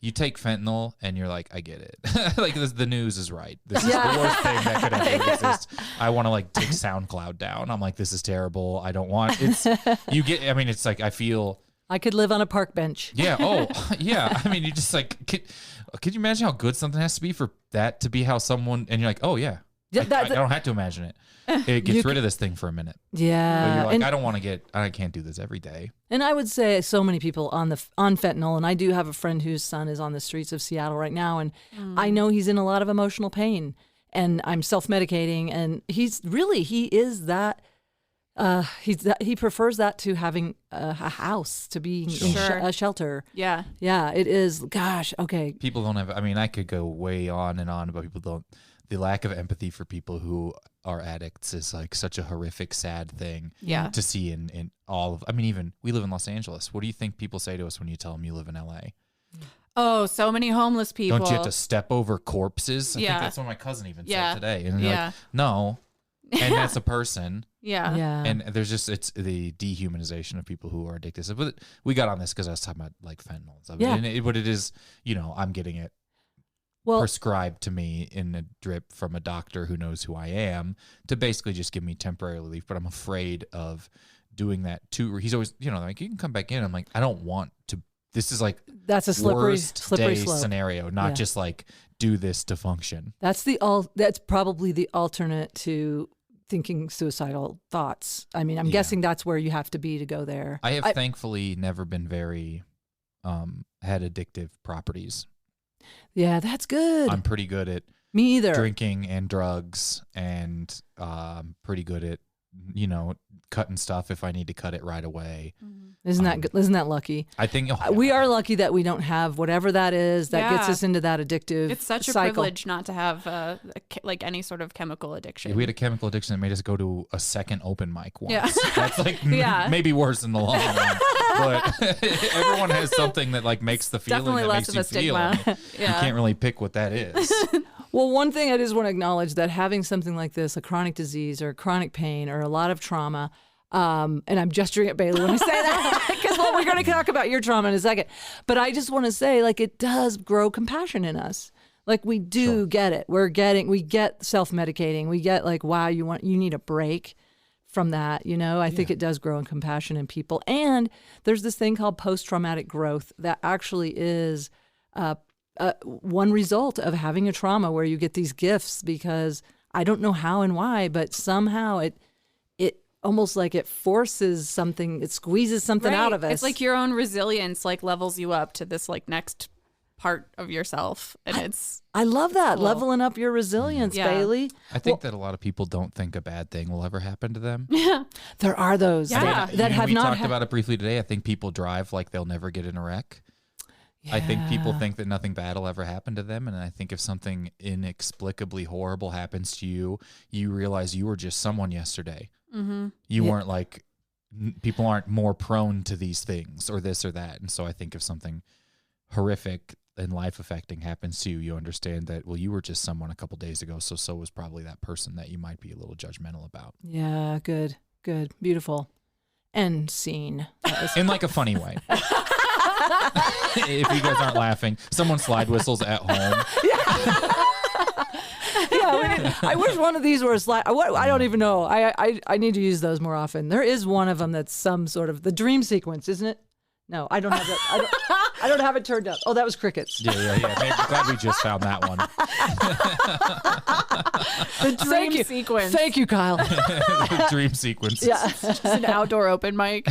C: You take fentanyl and you're like, I get it. Like the news is right. This is the worst thing that could ever exist. I want to like take SoundCloud down. I'm like, this is terrible. I don't want it's. You get. I mean, it's like I feel.
A: I could live on a park bench.
C: Yeah. Oh, yeah. I mean, you just like could you imagine how good something has to be for that to be how someone and you're like, oh yeah.
A: Yeah,
C: I don't have to imagine it. It gets rid of this thing for a minute. But
A: Yeah,
C: you're like,
A: and,
C: I don't want to I can't do this every day.
A: and I would say so many people on fentanyl, and I do have a friend whose son is on the streets of Seattle right now, and I know he's in a lot of emotional pain, and I'm self-medicating, and he prefers that to having a house, to being in
B: Sure.
A: a shelter.
B: Yeah.
A: Yeah, it is. Gosh, okay.
C: People don't have, I mean, I could go way on and on about the lack of empathy for people who are addicts is like such a horrific, sad thing
B: Yeah.
C: to see in all of, I mean, even we live in Los Angeles. What do you think people say to us when you tell them you live in LA?
B: Oh, so many homeless people.
C: Don't you have to step over corpses? I
B: Yeah.
C: think that's what my cousin even
B: Yeah.
C: said today. And they're
B: Yeah.
C: like, no. And that's a person.
B: Yeah.
C: And there's just, it's the dehumanization of people who are addicted. But we got on this because I was talking about like fentanyl and stuff.
A: Yeah.
C: And what it is, I'm getting it prescribed to me in a drip from a doctor who knows who I am to basically just give me temporary relief. But I'm afraid of doing that too. He's always, like, you can come back in. I'm like, I don't want to. This is like
A: that's a slippery
C: day
A: slope
C: scenario, not just like do this to function.
A: That's probably the alternate to thinking suicidal thoughts. I mean, I'm guessing that's where you have to be to go there.
C: I have thankfully never been very had addictive properties.
A: Yeah, that's good.
C: I'm pretty good at
A: me either
C: drinking and drugs, and pretty good at cutting stuff if I need to cut it right away.
A: Isn't that good? Isn't that lucky?
C: I think
A: we are lucky that we don't have whatever that is that gets us into that addictive.
B: It's such
A: cycle.
B: a privilege not to have like any sort of chemical addiction.
C: We had a chemical addiction that made us go to a second open mic once.
B: Yeah.
C: That's like maybe worse in the long run. But everyone has something that like makes the feeling
B: definitely
C: that
B: less
C: makes you
B: of a
C: feel.
B: stigma.
C: You can't really pick what that is.
A: Well, one thing I just want to acknowledge that having something like this, a chronic disease or chronic pain or a lot of trauma, and I'm gesturing at Bailey when I say that because we're going to talk about your trauma in a second. But I just want to say, like, it does grow compassion in us. Like we do get it. We get self-medicating. We get like, wow, you need a break from that. I think it does grow in compassion in people. And there's this thing called post-traumatic growth that actually is one result of having a trauma where you get these gifts, because I don't know how and why, but somehow it almost like it forces something, it squeezes something out of us.
B: It's like your own resilience like levels you up to this like next part of yourself. And
A: I love that. Leveling up your resilience, Bailey.
C: I think that a lot of people don't think a bad thing will ever happen to them.
B: Yeah.
A: There are those that have not.
C: We talked about it briefly today. I think people drive like they'll never get in a wreck. Yeah. I think people think that nothing bad will ever happen to them. And I think if something inexplicably horrible happens to you, you realize you were just someone yesterday. Mm-hmm. You weren't like, people aren't more prone to these things or this or that. And so I think if something horrific and life affecting happens to you, you understand that, well, you were just someone a couple days ago. So was probably that person that you might be a little judgmental about.
A: Yeah. Good. Beautiful. End scene.
C: In like a funny way. If you guys aren't laughing, someone slide whistles at home.
A: I wish one of these were a slide. I don't even know. I need to use those more often. There is one of them that's some sort of the dream sequence, isn't it? No, I don't have that. I don't have it turned up. Oh, that was crickets.
C: Yeah. Maybe, glad we just found that one.
B: The dream sequence.
A: Thank you, Kyle.
C: The dream sequence.
A: Yeah.
B: Just an outdoor open mic.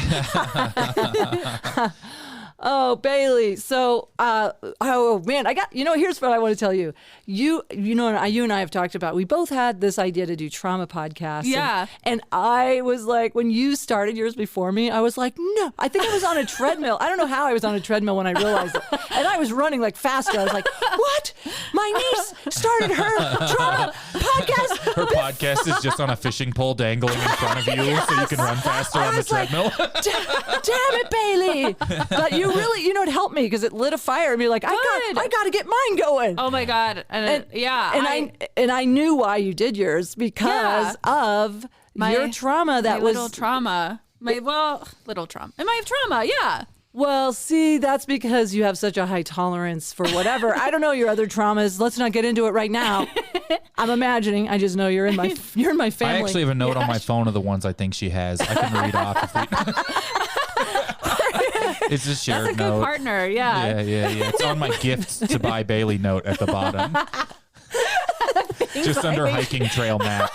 A: Oh, Bailey. So, oh man, here's what I want to tell you. You and I have talked about, we both had this idea to do trauma podcasts.
B: Yeah.
A: And I was like, when you started yours before me, I was like, no, I think I was on a treadmill. I don't know how I was on a treadmill when I realized it. And I was running like faster. I was like, what? My niece started her trauma podcast.
C: Her podcast is just on a fishing pole dangling in front of you so you can run faster on the treadmill.
A: Damn it, Bailey. But you really, it helped me because it lit a fire in me. Like, I got to get mine going.
B: Oh my God. And
A: I knew why you did yours because of your trauma. That was
B: little trauma. Little trauma. It might have trauma. Yeah.
A: Well, see, that's because you have such a high tolerance for whatever. I don't know your other traumas. Let's not get into it right now. I'm imagining. I just know you're in my family.
C: I actually have a note on my phone of the ones I think she has. I can read off. It's a shared
B: That's a good
C: note.
B: partner. Yeah.
C: Yeah. It's on my gifts to buy Bailey note at the bottom. Just under hiking trail map.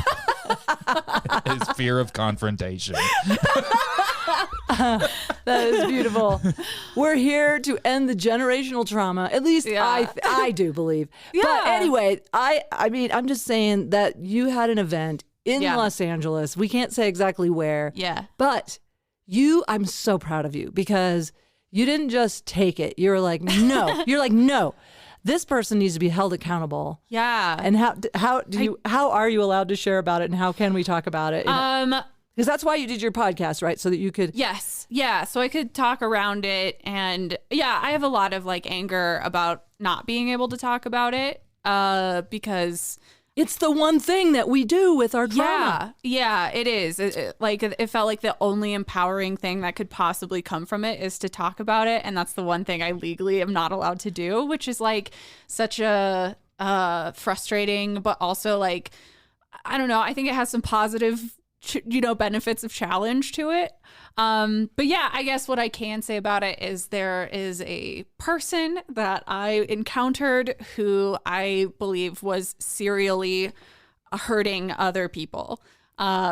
C: His fear of confrontation.
A: That is beautiful. We're here to end the generational trauma. At least I do believe. Yeah. But anyway, I'm just saying that you had an event in Los Angeles. We can't say exactly where.
B: Yeah.
A: But I'm so proud of you because you didn't just take it. You're like, no. You're like, no. This person needs to be held accountable.
B: Yeah.
A: And how are you allowed to share about it, and how can we talk about it? Because that's why you did your podcast, right? So that you could.
B: Yes. Yeah. So I could talk around it. And I have a lot of like anger about not being able to talk about it because
A: It's the one thing that we do with our trauma.
B: Yeah, it is. It felt like the only empowering thing that could possibly come from it is to talk about it. And that's the one thing I legally am not allowed to do, which is like such a frustrating, but also like, I don't know. I think it has some positive, benefits of challenge to it. But yeah, I guess what I can say about it is there is a person that I encountered who I believe was serially hurting other people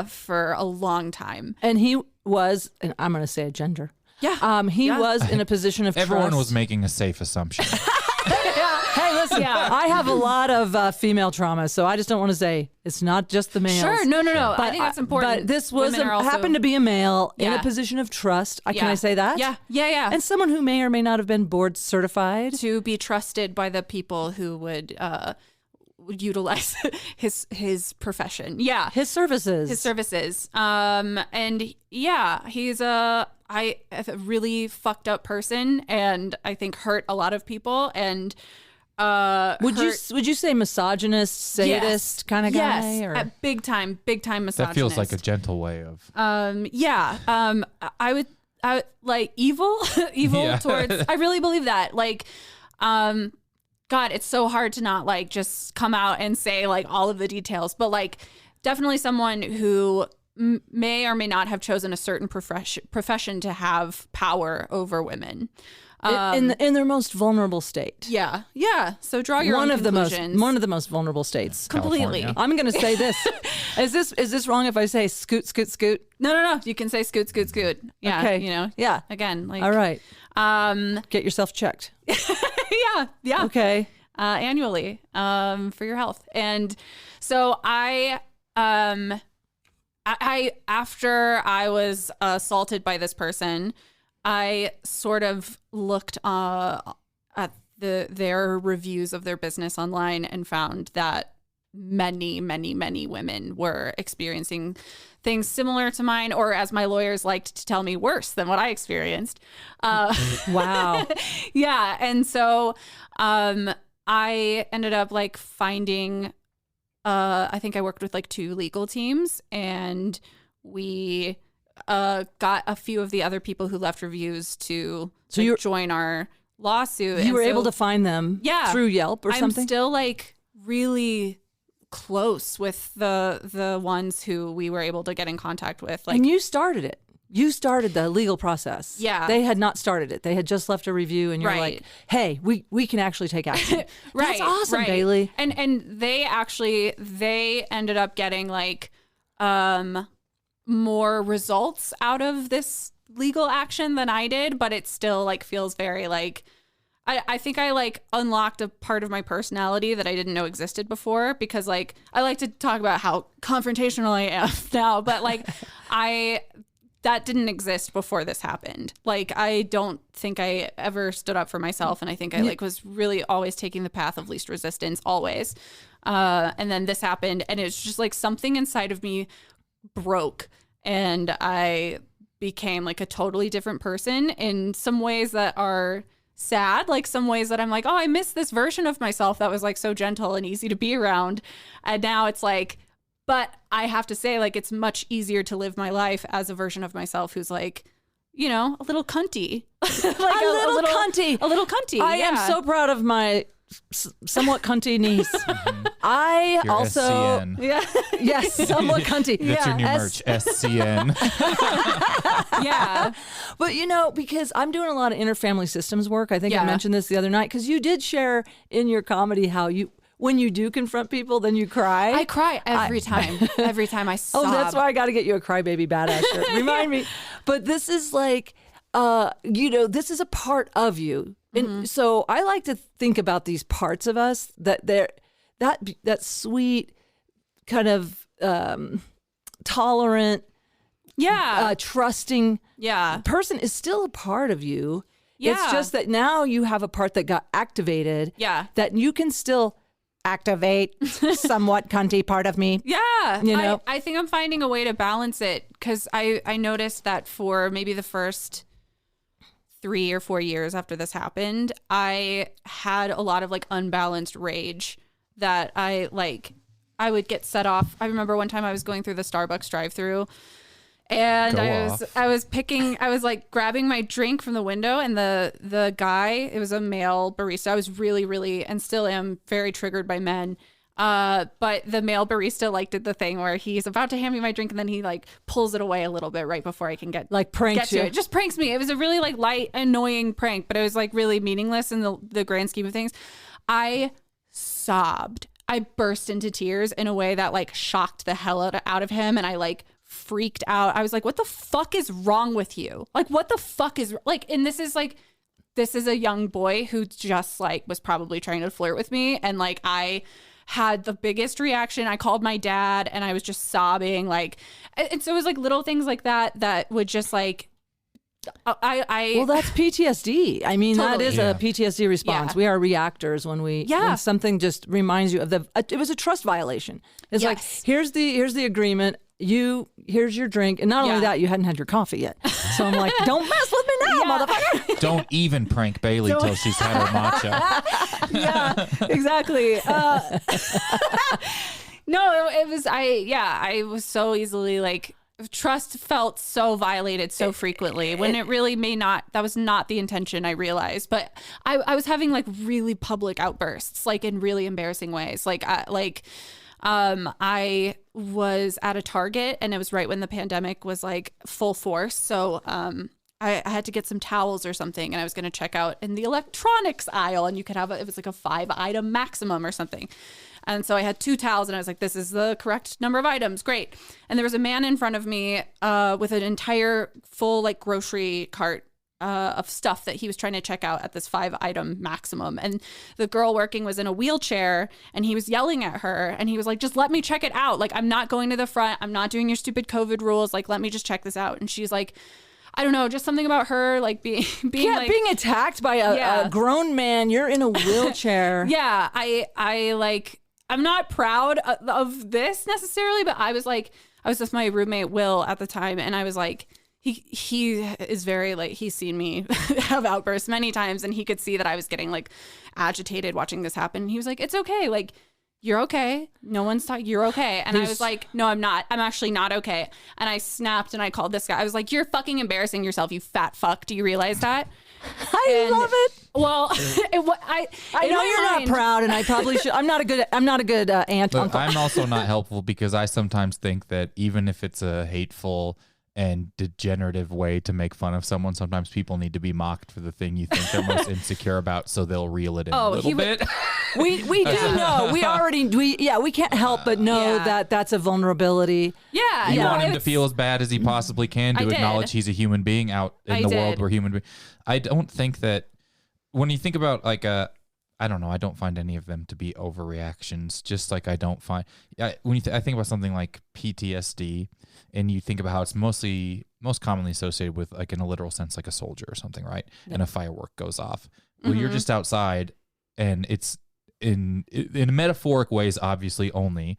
B: for a long time.
A: And he was, and I'm going to say a gender.
B: Yeah.
A: He was in a position of
C: Everyone
A: trust.
C: was making a safe assumption.
A: Hey, listen, I have a lot of female trauma, so I just don't want to say it's not just the males.
B: Sure. No.
A: But
B: I think that's important.
A: But this was
B: Women are also-
A: happened to be a male in a
B: Yeah.
A: position of trust. Can
B: Yeah.
A: I say that?
B: Yeah.
A: And someone who may or may not have been board certified.
B: To be trusted by the people who would utilize his profession. Yeah.
A: His services.
B: And yeah, he's a really fucked up person, and I think hurt a lot of people. And
A: would you say misogynist, sadist kind of guy?
B: Yes,
A: Or?
B: big time misogynist.
C: That feels like a gentle way of.
B: I would like evil
C: Yeah.
B: towards. I really believe that. Like, God, it's so hard to not like just come out and say like all of the details, but like definitely someone who may or may not have chosen a certain profession to have power over women.
A: In their most vulnerable state.
B: Yeah. So draw your own conclusions.
A: One of the most vulnerable states.
B: Completely.
C: California.
A: I'm going to say this. Is this wrong if I say scoot, scoot, scoot?
B: No. You can say scoot, scoot, scoot. Yeah.
A: Okay. Yeah.
B: Again, like.
A: All right. Get yourself checked.
B: Yeah.
A: Okay.
B: Annually, for your health. And so I after I was assaulted by this person, I sort of looked at their reviews of their business online and found that many women were experiencing things similar to mine, or as my lawyers liked to tell me, worse than what I experienced.
A: Wow.
B: Yeah. And so I ended up like finding, I think I worked with like 2 legal teams, and we got a few of the other people who left reviews to join our lawsuit.
A: You were able to find them through Yelp or something?
B: I'm still like really close with the ones who we were able to get in contact with. Like,
A: and you started it. You started the legal process.
B: Yeah.
A: They had not started it. They had just left a review, and you're like, hey, we can actually take action.
B: Right.
A: That's awesome,
B: right.
A: Bailey.
B: And they ended up getting like more results out of this legal action than I did, but it still like feels very like I think I like unlocked a part of my personality that I didn't know existed before, because like I like to talk about how confrontational I am now, but like that didn't exist before this happened. Like, I don't think I ever stood up for myself, and I think I like was really always taking the path of least resistance always. And then this happened, and it's just like something inside of me broke, and I became like a totally different person in some ways that are sad, like some ways that I'm like, oh, I miss this version of myself that was like so gentle and easy to be around. And now it's like, but I have to say, like, it's much easier to live my life as a version of myself who's like, a little cunty. Like a little cunty. A little cunty.
A: I am so proud of my somewhat cunty niece. I
C: Your
A: also
C: SCN.
A: yes, somewhat cunty.
C: That's your new merch, SCN.
B: Yeah.
A: But because I'm doing a lot of interfamily systems work. I think I mentioned this the other night, because you did share in your comedy how when you do confront people, then you cry.
B: I cry every time. Every time I sob.
A: Oh, that's why I got to get you a crybaby badass shirt. Remind me. But this is like, this is a part of you. And so I like to think about these parts of us that that sweet kind of tolerant, trusting person is still a part of you.
B: Yeah.
A: It's just that now you have a part that got activated.
B: Yeah.
A: That you can still activate somewhat cunty part of me.
B: Yeah. I think I'm finding a way to balance it, because I noticed that for maybe the first 3 or 4 years after this happened, I had a lot of like unbalanced rage that I like I would get set off. I remember one time I was going through the Starbucks drive-through, and I was like grabbing my drink from the window, and the guy, it was a male barista. I was really, really, and still am very triggered by men. But the male barista like did the thing where he's about to hand me my drink, and then he like pulls it away a little bit right before I can get
A: pranks you.
B: to it. Just pranks me. It was a really like light, annoying prank, but it was like really meaningless in the grand scheme of things. I sobbed. I burst into tears in a way that like shocked the hell out of him, and I like freaked out. I was like, what the fuck is wrong with you? Like, what the fuck is like, and this is a young boy who just like was probably trying to flirt with me, and like I had the biggest reaction. I called my dad, and I was just sobbing, like, and so it was like little things like that would just like, well,
A: that's PTSD. I mean,
B: Totally.
A: that is a PTSD response.
B: Yeah.
A: We are reactors when something just reminds you of it was a trust violation. It's like, here's the agreement. Here's your drink. And not only that, you hadn't had your coffee yet. So I'm like, don't mess with me now, motherfucker.
C: Don't even prank Bailey till she's had her matcha.
B: Yeah, exactly. No, I was so easily like, trust felt so violated so frequently when it really that was not the intention, I realized. But I was having like really public outbursts, like in really embarrassing ways. I was at a Target, and it was right when the pandemic was like full force. So I had to get some towels or something, and I was going to check out in the electronics aisle, and you could have it was like a 5-item maximum or something. And so I had 2 towels, and I was like, this is the correct number of items. Great. And there was a man in front of me with an entire full like grocery cart of stuff that he was trying to check out at this 5-item maximum. And the girl working was in a wheelchair, and he was yelling at her, and he was like, just let me check it out. Like, I'm not going to the front. I'm not doing your stupid COVID rules. Like, let me just check this out. And she's like, I don't know, just something about her like being
A: attacked by a grown man. You're in a wheelchair.
B: Yeah, I like, I'm not proud of this necessarily, but I was with my roommate Will at the time, and I was like, he is very like, he's seen me have outbursts many times, and he could see that I was getting like agitated watching this happen. And he was like, it's okay, like, you're okay. No one's talking. You're okay. And I was like, no, I'm not. I'm actually not okay. And I snapped, and I called this guy. I was like, you're fucking embarrassing yourself, you fat fuck. Do you realize that?
A: I love it.
B: Well,
A: I know you're not proud, and I probably should. I'm not a good aunt.
C: But
A: uncle.
C: I'm also not helpful, because I sometimes think that even if it's a hateful and degenerative way to make fun of someone, sometimes people need to be mocked for the thing you think they're most insecure about, so they'll reel it in a little bit.
A: We do know. We can't help but know that that's a vulnerability.
B: Yeah.
C: You want him to feel as bad as he possibly can, to acknowledge he's a human being out in the world where human beings. I don't think that when you think about like I don't know, I don't find any of them to be overreactions. Just like I don't find when I think about something like PTSD, and you think about how it's most commonly associated with, like, in a literal sense, like a soldier or something, right? Yep. And a firework goes off. Well, you're just outside, and it's in metaphoric ways, obviously, only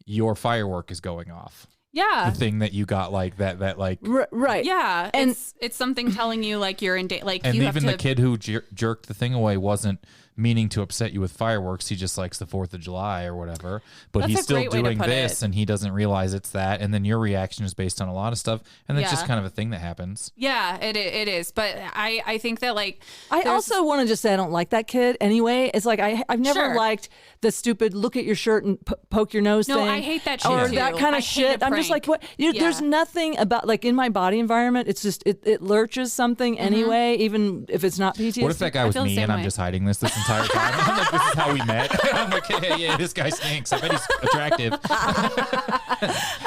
C: your firework is going off.
B: Yeah.
C: The thing that you got, like that like
A: right.
B: Yeah. And it's something telling you like you're in like,
C: and
B: you
C: even
B: have
C: the kid who jerked the thing away wasn't meaning to upset you with fireworks. He just likes the 4th of July or whatever, but
B: That's
C: he's
B: a
C: still
B: great way to
C: doing
B: put
C: this,
B: it.
C: and he doesn't realize it's that. And then your reaction is based on a lot of stuff, and that's just kind of a thing that happens.
B: Yeah, it is. But I think that like
A: I also want to just say I don't like that kid anyway. It's like I've never liked the stupid look at your shirt and poke your nose thing.
B: No, I hate that shit
A: or
B: too.
A: that kind of shit. I'm just like, what? There's nothing about, like, in my body environment. It's just it lurches something anyway, even if it's not PTSD.
C: What if that guy was me and I'm just hiding this entire time? I'm like, this is how we met. I'm like, yeah, this guy stinks. I bet he's attractive.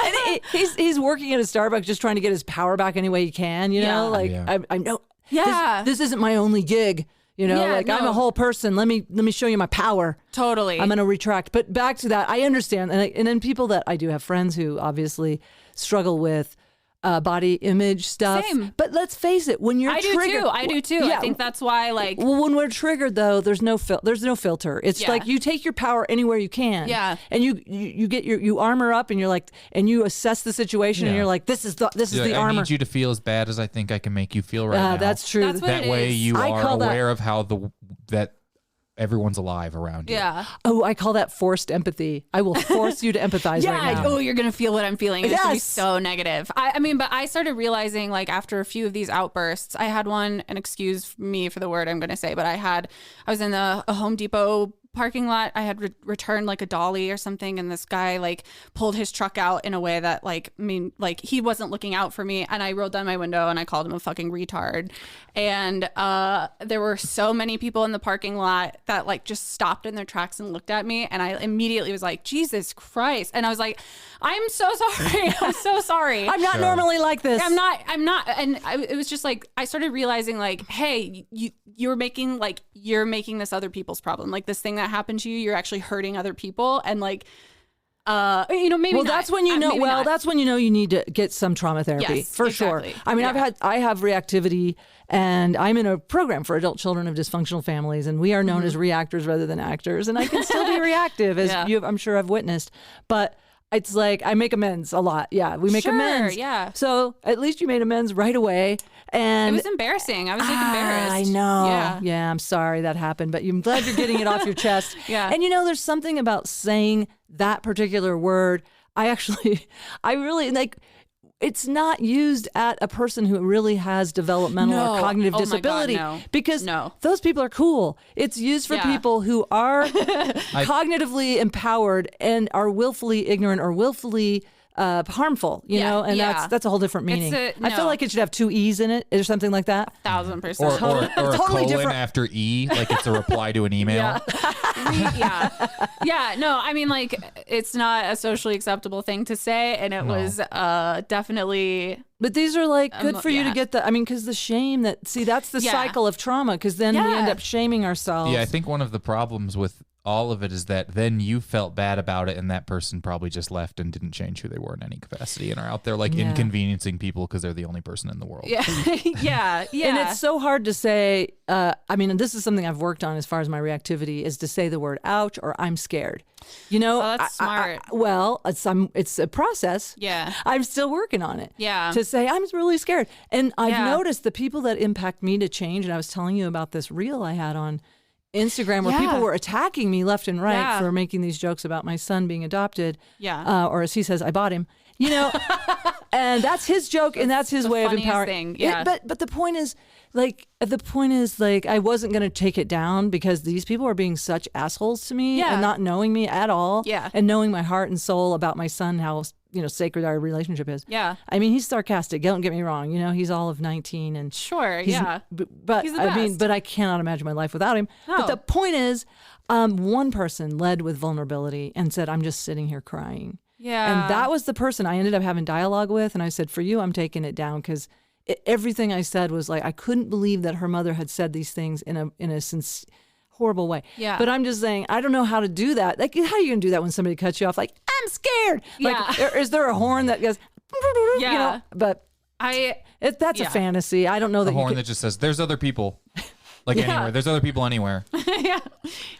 A: And he's working at a Starbucks just trying to get his power back any way he can. You know, like I know.
B: Yeah,
A: this isn't my only gig. You know, I'm a whole person. Let me show you my power.
B: Totally.
A: I'm going to retract. But back to that, I understand. And then people that I do have friends who obviously struggle with body image stuff.
B: Same.
A: But let's face it, when you're triggered.
B: I do too.
A: Yeah.
B: I think that's why, like.
A: Well, when we're triggered, though, there's no filter. It's like you take your power anywhere you can.
B: Yeah.
A: And you get you armor up, and you're like, and you assess the situation, and you're like, this is the armor.
C: I need you to feel as bad as I think I can make you feel right now.
A: That's true.
B: That's what
C: that
B: it
C: way
B: is.
C: you are aware of how that everyone's alive around you.
B: Yeah.
A: Oh, I call that forced empathy. I will force you to empathize right now.
B: Oh, you're going to feel what I'm feeling. It's going to be
A: Yes.
B: so negative. I mean, but I started realizing like after a few of these outbursts, I had one, and excuse me for the word I'm going to say, but I was in a Home Depot parking lot. I had returned like a dolly or something, and this guy like pulled his truck out in a way that like, I mean, like he wasn't looking out for me, and I rolled down my window and I called him a fucking retard. And there were so many people in the parking lot that like just stopped in their tracks and looked at me, and I immediately was like, Jesus Christ. And I was like, I'm so sorry. I'm so sorry.
A: I'm not normally like this.
B: I'm not. And it was just like, I started realizing like, hey, you're making this other people's problem. Like this thing that happened to you, you're actually hurting other people. And like, maybe
A: well,
B: not.
A: that's when you know.
B: Maybe
A: Well,
B: not.
A: that's when you know you need to get some trauma therapy
B: Yes,
A: for
B: exactly.
A: sure. I mean,
B: Yeah.
A: I have reactivity, and I'm in a program for adult children of dysfunctional families, and we are known as reactors rather than actors. And I can still be reactive, as I'm sure I've witnessed, but. It's like I make amends a lot. Yeah, we make amends.
B: Yeah.
A: So at least you made amends right away. And
B: It was embarrassing. I was like embarrassed.
A: I know.
B: Yeah.
A: Yeah, I'm sorry that happened, but I'm glad you're getting it off your chest.
B: Yeah.
A: And there's something about saying that particular word. I really like. It's not used at a person who really has developmental or cognitive
B: Oh my God,
A: disability
B: no.
A: because
B: No.
A: those people are cool. It's used for people who are cognitively empowered and are willfully ignorant or willfully harmful, and that's a whole different meaning. I feel like it should have 2 E's in it or something like that.
B: 1,000%.
C: Or a
A: Totally
C: colon
A: different.
C: after E, like it's a reply to an email.
B: Yeah. No, I mean, like, it's not a socially acceptable thing to say, and it was definitely.
A: But these are like good for you to get because the shame that's the cycle of trauma, because then we end up shaming ourselves.
C: Yeah, I think one of the problems with all of it is that then you felt bad about it, and that person probably just left and didn't change who they were in any capacity, and are out there like inconveniencing people because they're the only person in the world.
B: Yeah.
A: And it's so hard to say. This is something I've worked on as far as my reactivity is to say the word "ouch" or "I'm scared."
B: That's smart.
A: It's a process.
B: Yeah.
A: I'm still working on it.
B: Yeah.
A: To say I'm really scared, and I've noticed the people that impact me to change. And I was telling you about this reel I had on Instagram where people were attacking me left and right for making these jokes about my son being adopted.
B: Yeah.
A: Or as he says, I bought him. And that's his joke, and that's his way of empowering.
B: Thing. Yeah.
A: But the point is, I wasn't going to take it down because these people are being such assholes to me and not knowing me at all.
B: Yeah.
A: And knowing my heart and soul about my son, how sacred our relationship is.
B: Yeah.
A: I mean, he's sarcastic. Don't get me wrong. He's all of 19 and
B: Sure.
A: he's,
B: Yeah.
A: But
B: He's the best.
A: but I cannot imagine my life without him.
B: No.
A: But the point is, one person led with vulnerability and said, "I'm just sitting here crying."
B: Yeah.
A: And that was the person I ended up having dialogue with. And I said, "For you, I'm taking it down," because everything I said was like, I couldn't believe that her mother had said these things in a horrible way.
B: Yeah.
A: But I'm just saying, I don't know how to do that. Like, how are you going to do that when somebody cuts you off? Like, I'm scared. Like, is there a horn that goes,
B: Yeah.
A: But that's a fantasy. I don't know
C: The
A: that
C: horn
A: you
C: that just says, "There's other people." Like anywhere. There's other people anywhere.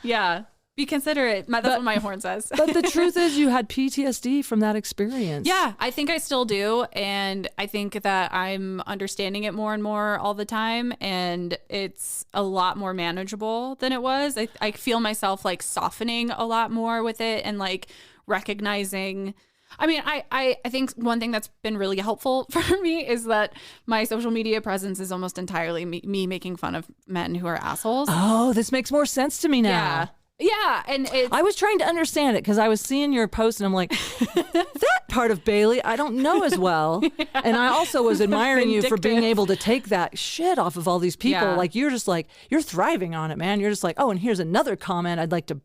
B: Yeah. Be considerate. That's what my horn says.
A: But the truth is, you had PTSD from that experience.
B: Yeah, I think I still do. And I think that I'm understanding it more and more all the time. And it's a lot more manageable than it was. I feel myself like softening a lot more with it and like recognizing. I mean, I think one thing that's been really helpful for me is that my social media presence is almost entirely me making fun of men who are assholes.
A: Oh, this makes more sense to me now.
B: Yeah. Yeah, and
A: I was trying to understand it because I was seeing your post and I'm like, that part of Bailey I don't know as well. And I also was admiring you for being able to take that shit off of all these people.
B: Yeah.
A: Like you're just like, you're thriving on it, man. You're just like, oh, and here's another comment I'd like to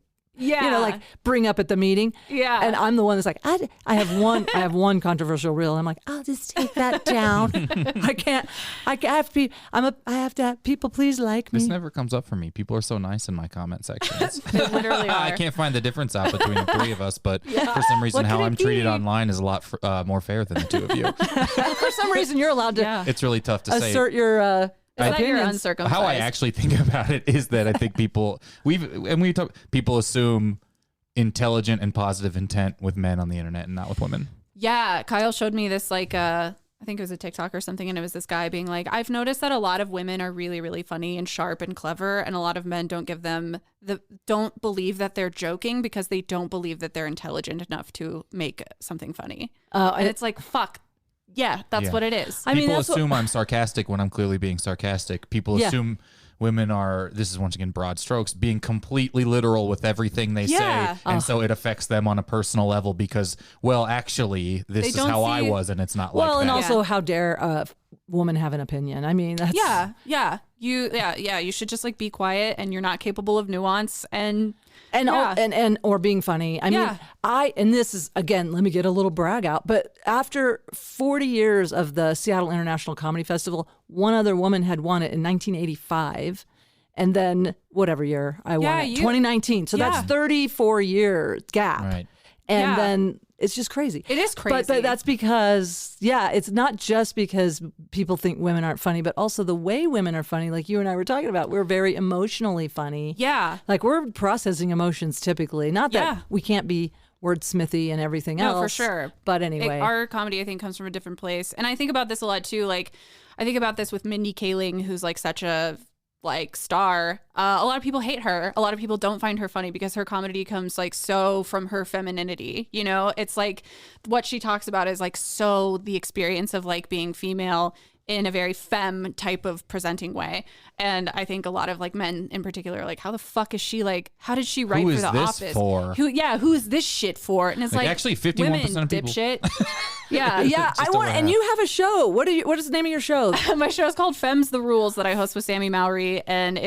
A: bring up at the meeting.
B: Yeah.
A: And I'm the one that's like, I have one controversial reel. I'm like, I'll just take that down. I have to have people please like me.
C: This never comes up for me. People are so nice in my comment sections.
B: they literally are.
C: I can't find the difference out between the three of us, but for some reason,
A: What
C: how
A: could it
C: I'm treated
A: be?
C: online is a lot more fair than the two of you.
A: For some reason, you're allowed to
B: Yeah.
C: It's really tough to say.
A: assert your
B: It's that you're
A: opinions.
B: uncircumcised.
C: How I actually think about it is that I think people people assume intelligent and positive intent with men on the internet and not with women.
B: Yeah, Kyle showed me this I I think it was a TikTok or something, and it was this guy being like, I've noticed that a lot of women are really, really funny and sharp and clever, and a lot of men don't don't believe that they're joking because they don't believe that they're intelligent enough to make something funny. And it's like, fuck. Yeah, that's what it is.
C: People assume I'm sarcastic when I'm clearly being sarcastic. People assume women are, this is once again broad strokes, being completely literal with everything they say. And so it affects them on a personal level because, well, actually, this is how I was and it's not like that.
A: Well, and also, how dare a woman have an opinion? I mean, that's...
B: You should just like be quiet, and you're not capable of nuance and
A: or being funny. I mean, and this is, again, let me get a little brag out, but after 40 years of the Seattle International Comedy Festival, one other woman had won it in 1985. And then whatever year I won it, 2019. So that's 34 years gap.
C: Right.
A: And then it's just crazy.
B: It is crazy.
A: But that's because, it's not just because people think women aren't funny, but also the way women are funny, like you and I were talking about. We're very emotionally funny.
B: Yeah.
A: Like we're processing emotions typically. Not that we can't be wordsmithy and everything else.
B: No, for sure.
A: But anyway.
B: Our comedy, I think, comes from a different place. And I think about this a lot too. Like, I think about this with Mindy Kaling, who's like such a star. A lot of people hate her. A lot of people don't find her funny because her comedy comes like so from her femininity. You know, it's like what she talks about is like so the experience of like being female in a very femme type of presenting way. And I think a lot of like men in particular are like, how the fuck is she like, how did she write for The Office? Who is this shit for? And it's like
C: actually 51%
B: women,
C: of people.
B: Dipshit. Yeah.
A: And you have a show. What is the name of your show?
B: My show is called Femmes the Rules that I host with Sammy Mowry. And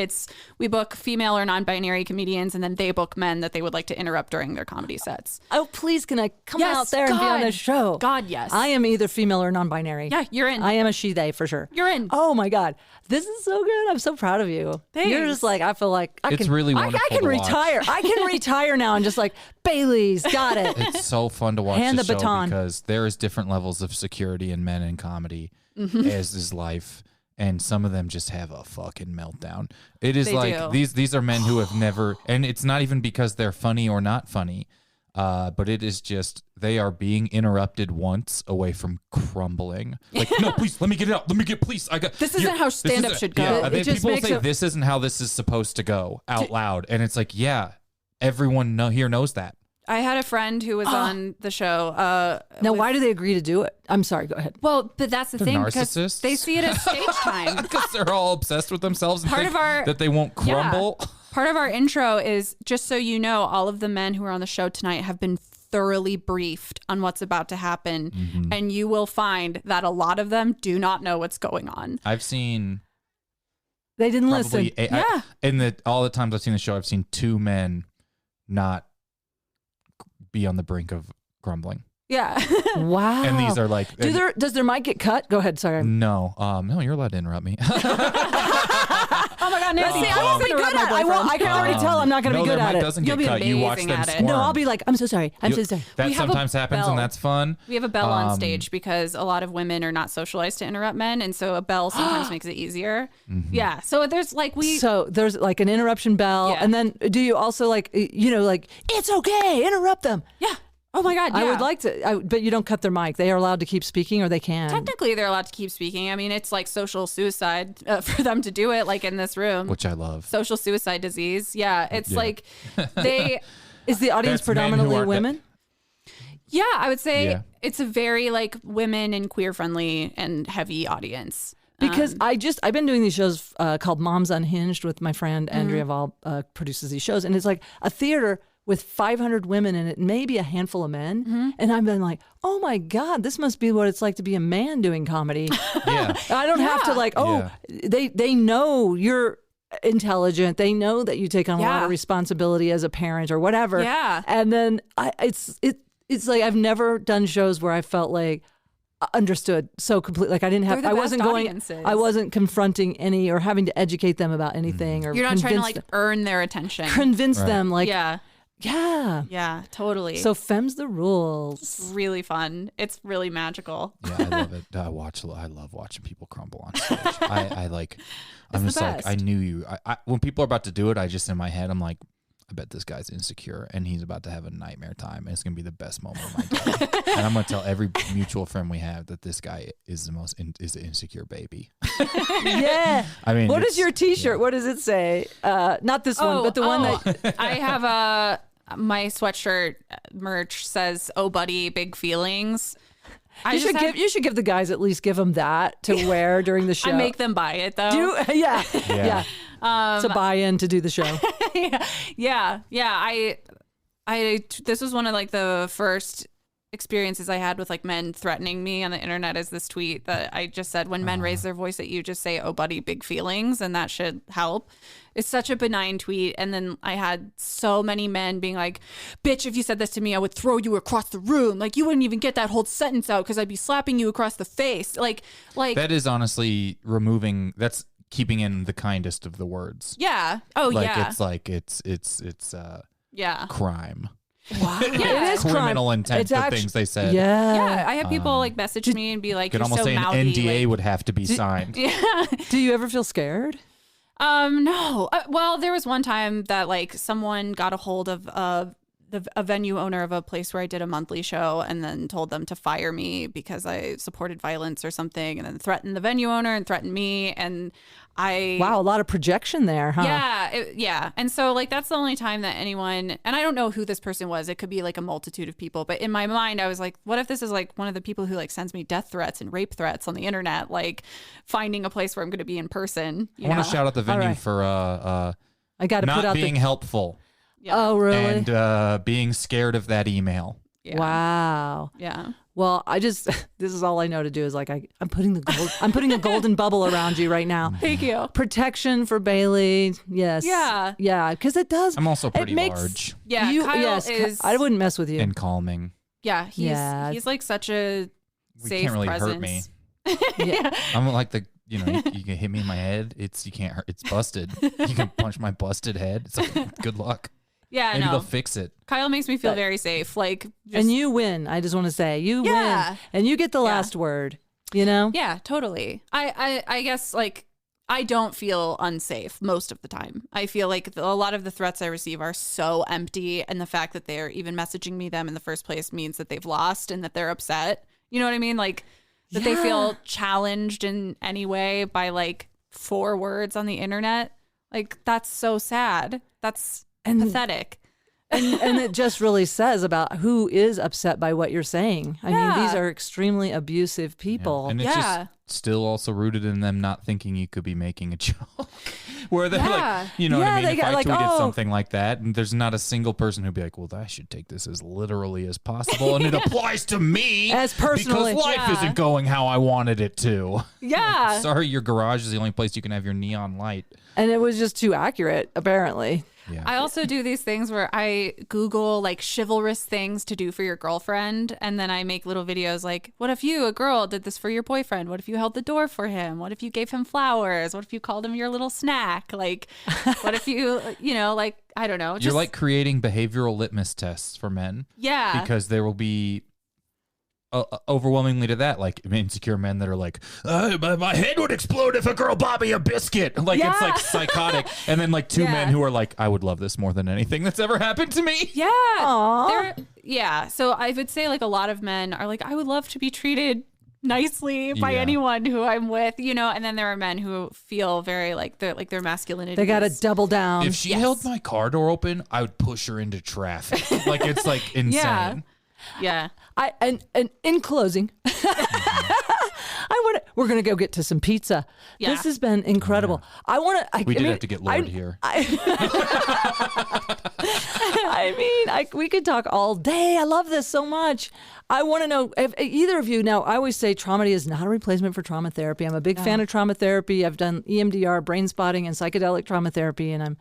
B: we book female or non-binary comedians, and then they book men that they would like to interrupt during their comedy sets.
A: Oh, please, can I come out there and be on this show?
B: God, yes.
A: I am either female or non-binary.
B: Yeah, you're in.
A: I am a she, they, for sure.
B: You're in.
A: Oh my God. This is so good. I'm so proud of you.
B: Thanks.
A: You're just like, I feel like
C: It's really wonderful
A: I can
C: to
A: retire.
C: watch.
A: I can retire now and just like, Bailey's got it.
C: It's so fun to watch
A: Hand
C: the
A: the
C: show
A: baton.
C: because there is different levels of security in men in comedy, as is life. And some of them just have a fucking meltdown. It is these are men who have never, and it's not even because they're funny or not funny, but it is just they are being interrupted once away from crumbling. Like, no, please, let me get it out. Please, I got.
B: This isn't how stand-up should go.
C: Yeah, people
A: makes
C: say this isn't how this is supposed to go out loud, and it's like, everyone here knows that.
B: I had a friend who was on the show.
A: Now, why do they agree to do it? I'm sorry, go ahead.
B: Well, but that's the thing, because
C: narcissists.
B: they see it as stage time.
C: Because they're all obsessed with themselves and think that they won't crumble.
B: Yeah. Part of our intro is, just so you know, all of the men who are on the show tonight have been thoroughly briefed on what's about to happen. Mm-hmm. And you will find that a lot of them do not know what's going on.
C: I've seen...
A: They didn't listen.
C: All the times I've seen the show, I've seen two men not be on the brink of grumbling.
B: Yeah.
A: Wow.
C: And these are like...
A: Does their mic get cut? Go ahead, sorry.
C: No. No, you're allowed to interrupt me.
B: Oh my God, Nancy,
A: I won't be good at it. I can already tell I'm not going to be good at it.
C: Doesn't
B: You'll
C: get
B: be
C: cut. You watch
B: amazing
C: them
B: at it.
C: squirm.
A: No, I'll be like, I'm so sorry. I'm so sorry.
C: That sometimes happens and that's fun.
B: We have a bell on stage because a lot of women are not socialized to interrupt men, and so a bell sometimes makes it easier. Mm-hmm. Yeah. So there's like
A: there's like an interruption bell, and then do you also like it's okay, interrupt them?
B: Yeah. Oh my God, yeah.
A: I would like to, but you don't cut their mic. They are allowed to keep speaking, or they can.
B: Technically, they're allowed to keep speaking. I mean, it's like social suicide for them to do it, like in this room.
C: Which I love.
B: Social suicide disease. Yeah, it's like they...
A: Is the audience predominantly women?
B: Yeah, I would say it's a very like women and queer friendly and heavy audience.
A: Because I've been doing these shows called Moms Unhinged with my friend Andrea Val, produces these shows, and it's like a theater with 500 women in it, maybe a handful of men. Mm-hmm. And I've been like, oh my God, this must be what it's like to be a man doing comedy.
C: Yeah.
A: I don't have to they know you're intelligent. They know that you take on a lot of responsibility as a parent or whatever.
B: Yeah.
A: And then it's like, I've never done shows where I felt like understood so completely. Like I wasn't confronting any or having to educate them about anything or
B: you're not trying to like earn their attention.
A: Convince them like,
B: Yeah, totally.
A: So Femmes the Rules.
B: It's really fun. It's really magical.
C: Yeah, I love it. I love watching people crumble on stage. I'm just like, I knew you. When people are about to do it, I just in my head, I'm like, I bet this guy's insecure and he's about to have a nightmare time. And it's going to be the best moment of my day. And I'm going to tell every mutual friend we have that this guy is is an insecure baby.
A: Yeah.
C: I mean,
A: what is your t-shirt? What does it say? Not this one, but the one that
B: I have my sweatshirt merch says, "Oh buddy, big feelings."
A: you should give the guys, at least give them that to wear during the show.
B: I make them buy it though.
A: Yeah. It's a buy-in to do the show.
B: Yeah. This was one of like the first experiences I had with like men threatening me on the internet. Is this tweet that I just said, when men raise their voice at you, just say, "Oh buddy, big feelings," and that should help. It's such a benign tweet. And then I had so many men being like, "Bitch, if you said this to me, I would throw you across the room. Like, you wouldn't even get that whole sentence out because I'd be slapping you across the face." Like
C: that is honestly that's keeping in the kindest of the words.
B: Yeah. Oh,
C: like,
B: yeah.
C: It's like it's crime.
A: Wow.
B: Yeah.
A: It is
C: criminal
A: crime.
C: intent, the things they said.
B: Yeah. I have people like message me and be like,
C: You could
B: "You're
C: almost
B: so
C: say an
B: mouthy."
C: NDA
B: like,
C: would have to be signed.
B: Yeah.
A: Do you ever feel scared?
B: No. Well, there was one time that like someone got a hold of a venue owner of a place where I did a monthly show and then told them to fire me because I supported violence or something, and then threatened the venue owner and threatened me. And
A: Wow, a lot of projection there, huh?
B: Yeah. And so like, that's the only time that anyone, and I don't know who this person was. It could be like a multitude of people, but in my mind, I was like, what if this is like one of the people who like sends me death threats and rape threats on the internet, like finding a place where I'm going to be in person.
C: I want to shout out the venue for
A: I got to put
C: not
A: out
C: being helpful.
B: Yeah.
A: Oh, really?
C: And being scared of that email.
B: Yeah.
A: Wow.
B: Yeah.
A: Well, this is all I know to do is like I'm putting a golden bubble around you right now.
B: Thank you.
A: Protection for Bailey. Yes. Yeah, because it does.
C: I'm also pretty
A: makes,
C: large.
B: Yeah, Kyle is.
A: I wouldn't mess with you.
C: And calming.
B: Yeah, he's like such a
C: You
B: safe
C: can't really
B: presence.
C: hurt me.
A: Yeah.
C: I'm like you can hit me in my head. You can't hurt. It's busted. You can punch my busted head. It's like, good luck.
B: Yeah,
C: Maybe
B: no.
C: they'll fix it.
B: Kyle makes me feel very safe. Like,
A: and you win. I just want to say you win, and you get the last word. You know?
B: Yeah, totally. I guess like I don't feel unsafe most of the time. I feel like a lot of the threats I receive are so empty, and the fact that they're even messaging me them in the first place means that they've lost and that they're upset. You know what I mean? Like that they feel challenged in any way by like 4 words on the internet. Like that's so sad. That's pathetic.
A: And it just really says about who is upset by what you're saying. I mean, these are extremely abusive people.
C: Yeah. And it's just still also rooted in them not thinking you could be making a joke. Where they're like, you know what I mean? If I tweeted something like that, and there's not a single person who'd be like, well, I should take this as literally as possible. And it applies to me
A: as personally.
C: Because life isn't going how I wanted it to.
B: Yeah.
C: Like, sorry, your garage is the only place you can have your neon light.
A: And it was just too accurate, apparently.
C: Yeah.
B: I also do these things where I Google like chivalrous things to do for your girlfriend. And then I make little videos like, what if you, a girl, did this for your boyfriend? What if you held the door for him? What if you gave him flowers? What if you called him your little snack? Like, what if you, like, I don't know.
C: You're like creating behavioral litmus tests for men.
B: Yeah.
C: Because there will be overwhelmingly to that, like insecure men that are like, my head would explode if a girl bought me a biscuit. Like it's like psychotic. And then like 2 men who are like, I would love this more than anything that's ever happened to me.
B: Yeah. Yeah. So I would say like a lot of men are like, I would love to be treated nicely by anyone who I'm with, and then there are men who feel very like their masculinity.
A: They got to double down.
C: If she held my car door open, I would push her into traffic. Like it's like insane.
B: Yeah.
A: And in closing, we're going to go get to some pizza.
B: Yeah.
A: This has been incredible.
C: We have to get Lord here.
A: We could talk all day. I love this so much. I want to know if either of you, now I always say Tromedy is not a replacement for trauma therapy. I'm a big fan of trauma therapy. I've done EMDR, brain spotting, and psychedelic trauma therapy, and I'm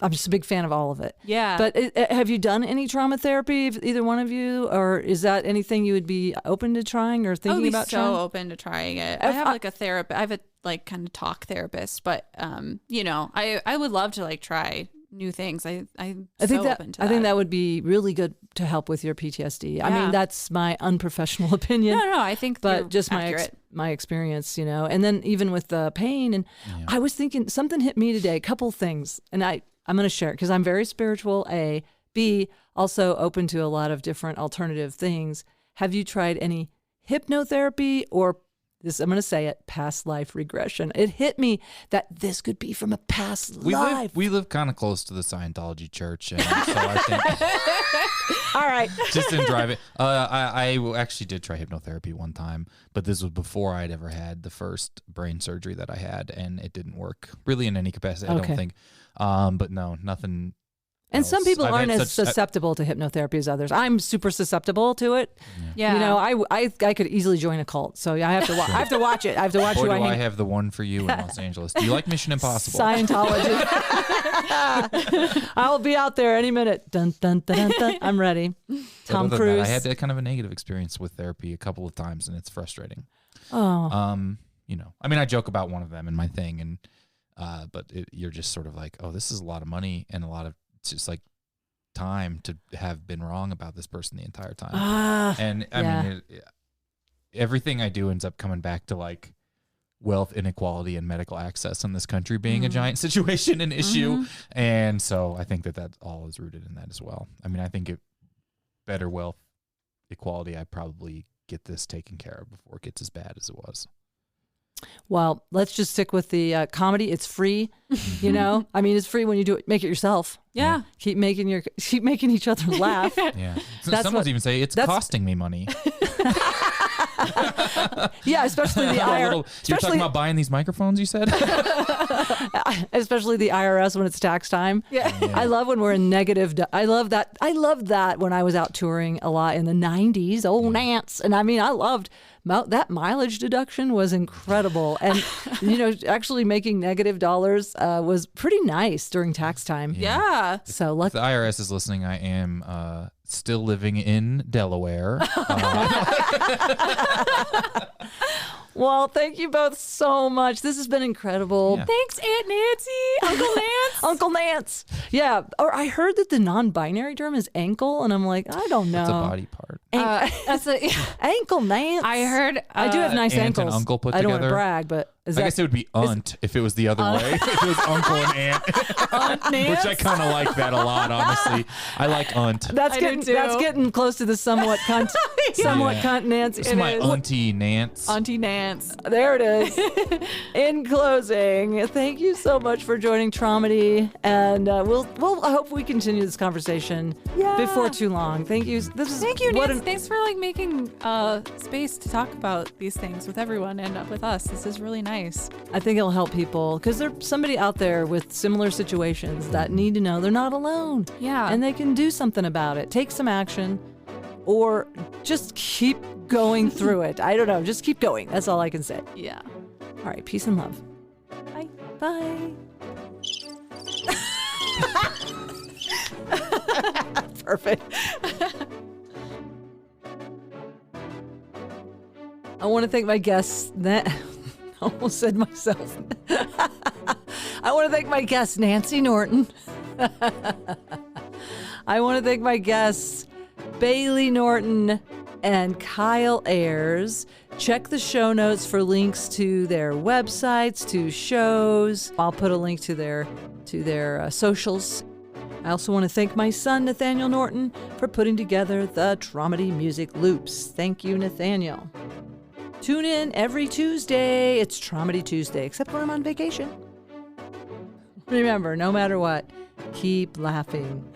A: just a big fan of all of it.
B: Yeah.
A: But have you done any trauma therapy, either one of you? Or is that anything you would be open to trying or thinking about trying?
B: I would be so open to trying it. I have like a therapist. I have a like kind of talk therapist, but I would love to like try new things. I think
A: that would be really good to help with your PTSD. I mean, that's my unprofessional opinion.
B: No, I think
A: but just
B: accurate.
A: my experience, and then even with the pain. And I was thinking something hit me today, a couple things, and I'm going to share it because I'm very spiritual, A. B, also open to a lot of different alternative things. Have you tried any hypnotherapy or this, I'm going to say it, past life regression? It hit me that this could be from a past life.
C: We live kind of close to the Scientology church, and so I think
A: All right.
C: just didn't drive it. I actually did try hypnotherapy one time, but this was before I'd ever had the first brain surgery that I had, and it didn't work really in any capacity. I don't think. But no, nothing.
A: And some people
C: I've
A: aren't
C: had
A: as
C: such-
A: susceptible to hypnotherapy as others. I'm super susceptible to it.
B: Yeah.
A: You know, I could easily join a cult. So I have to I have to watch it. I have to watch
C: Boy,
A: who
C: do
A: I
C: I
A: hang.
C: have the one for you in Los Angeles. Do you like Mission Impossible?
A: Scientology. I'll be out there any minute. Dun, dun, dun, dun, dun. I'm ready. Tom
C: Other than
A: Cruise.
C: that, I had a kind of a negative experience with therapy a couple of times, and it's frustrating.
A: Oh.
C: You know, I mean, I joke about one of them in my thing, and but you're just sort of like, oh, this is a lot of money and a lot of just like time to have been wrong about this person the entire time. And I mean, everything I do ends up coming back to like wealth inequality and medical access in this country being a giant situation and issue. And so I think that all is rooted in that as well. I mean, I think better wealth equality, I probably get this taken care of before it gets as bad as it was.
A: Well, let's just stick with the comedy. It's free, you know. I mean, it's free when you do it. Make it yourself.
B: Yeah.
A: Keep making each other laugh.
C: Yeah.
A: That's
C: Someone's even say it's costing me money.
A: Yeah, especially the IRS.
C: You're talking about buying these microphones, you said?
A: Especially the IRS when it's tax time.
B: Yeah.
A: I love when we're in negative. I love that. I loved that when I was out touring a lot in the 90s. Old Nance. And I mean, I loved that mileage deduction was incredible. And, you know, actually making negative dollars was pretty nice during tax time.
B: Yeah.
A: So
C: If the IRS is listening, I am still living in Delaware.
A: Well, thank you both so much. This has been incredible.
C: Yeah.
B: Thanks, Aunt Nancy, Uncle Lance.
A: Uncle Nance. Yeah. Or I heard that the non-binary term is ankle, and I'm like, I don't know.
C: It's a body part.
B: That's a,
A: Ankle Nance.
B: I heard.
A: I do have nice
C: aunt
A: ankles.
C: and uncle put
A: I don't want to
C: together?
A: brag, but is
C: I
A: that
C: guess it would be aunt if it was the other way. If it was uncle and aunt.
B: Aunt Nance.
C: Which I kind of like that a lot, honestly. I like aunt.
A: that's
B: I do
A: getting
B: too.
A: that's getting close to the somewhat cunt somewhat
C: Yeah.
A: cunt Nance.
C: This is my auntie Nance.
B: Auntie Nance.
A: There it is. In closing, thank you so much for joining Tromedy, and we'll I hope we continue this conversation before too long. Thank you.
B: Thank you, Nancy. Thanks for like making space to talk about these things with everyone and with us. This is really nice.
A: I think it'll help people because there's somebody out there with similar situations that need to know they're not alone.
B: Yeah.
A: And they can do something about it. Take some action or just keep going through it. I don't know. Just keep going. That's all I can say.
B: Yeah.
A: All right. Peace and love.
B: Bye.
A: Bye. Perfect. I want to thank my guests. I almost said myself. I want to thank my guest, Nancy Norton. I want to thank my guests, Bailey Norton and Kyle Ayers. Check the show notes for links to their websites, to shows. I'll put a link to their socials. I also want to thank my son, Nathaniel Norton, for putting together the Tromedy Music Loops. Thank you, Nathaniel. Tune in every Tuesday. It's Tromedy Tuesday, except when I'm on vacation. Remember, no matter what, keep laughing.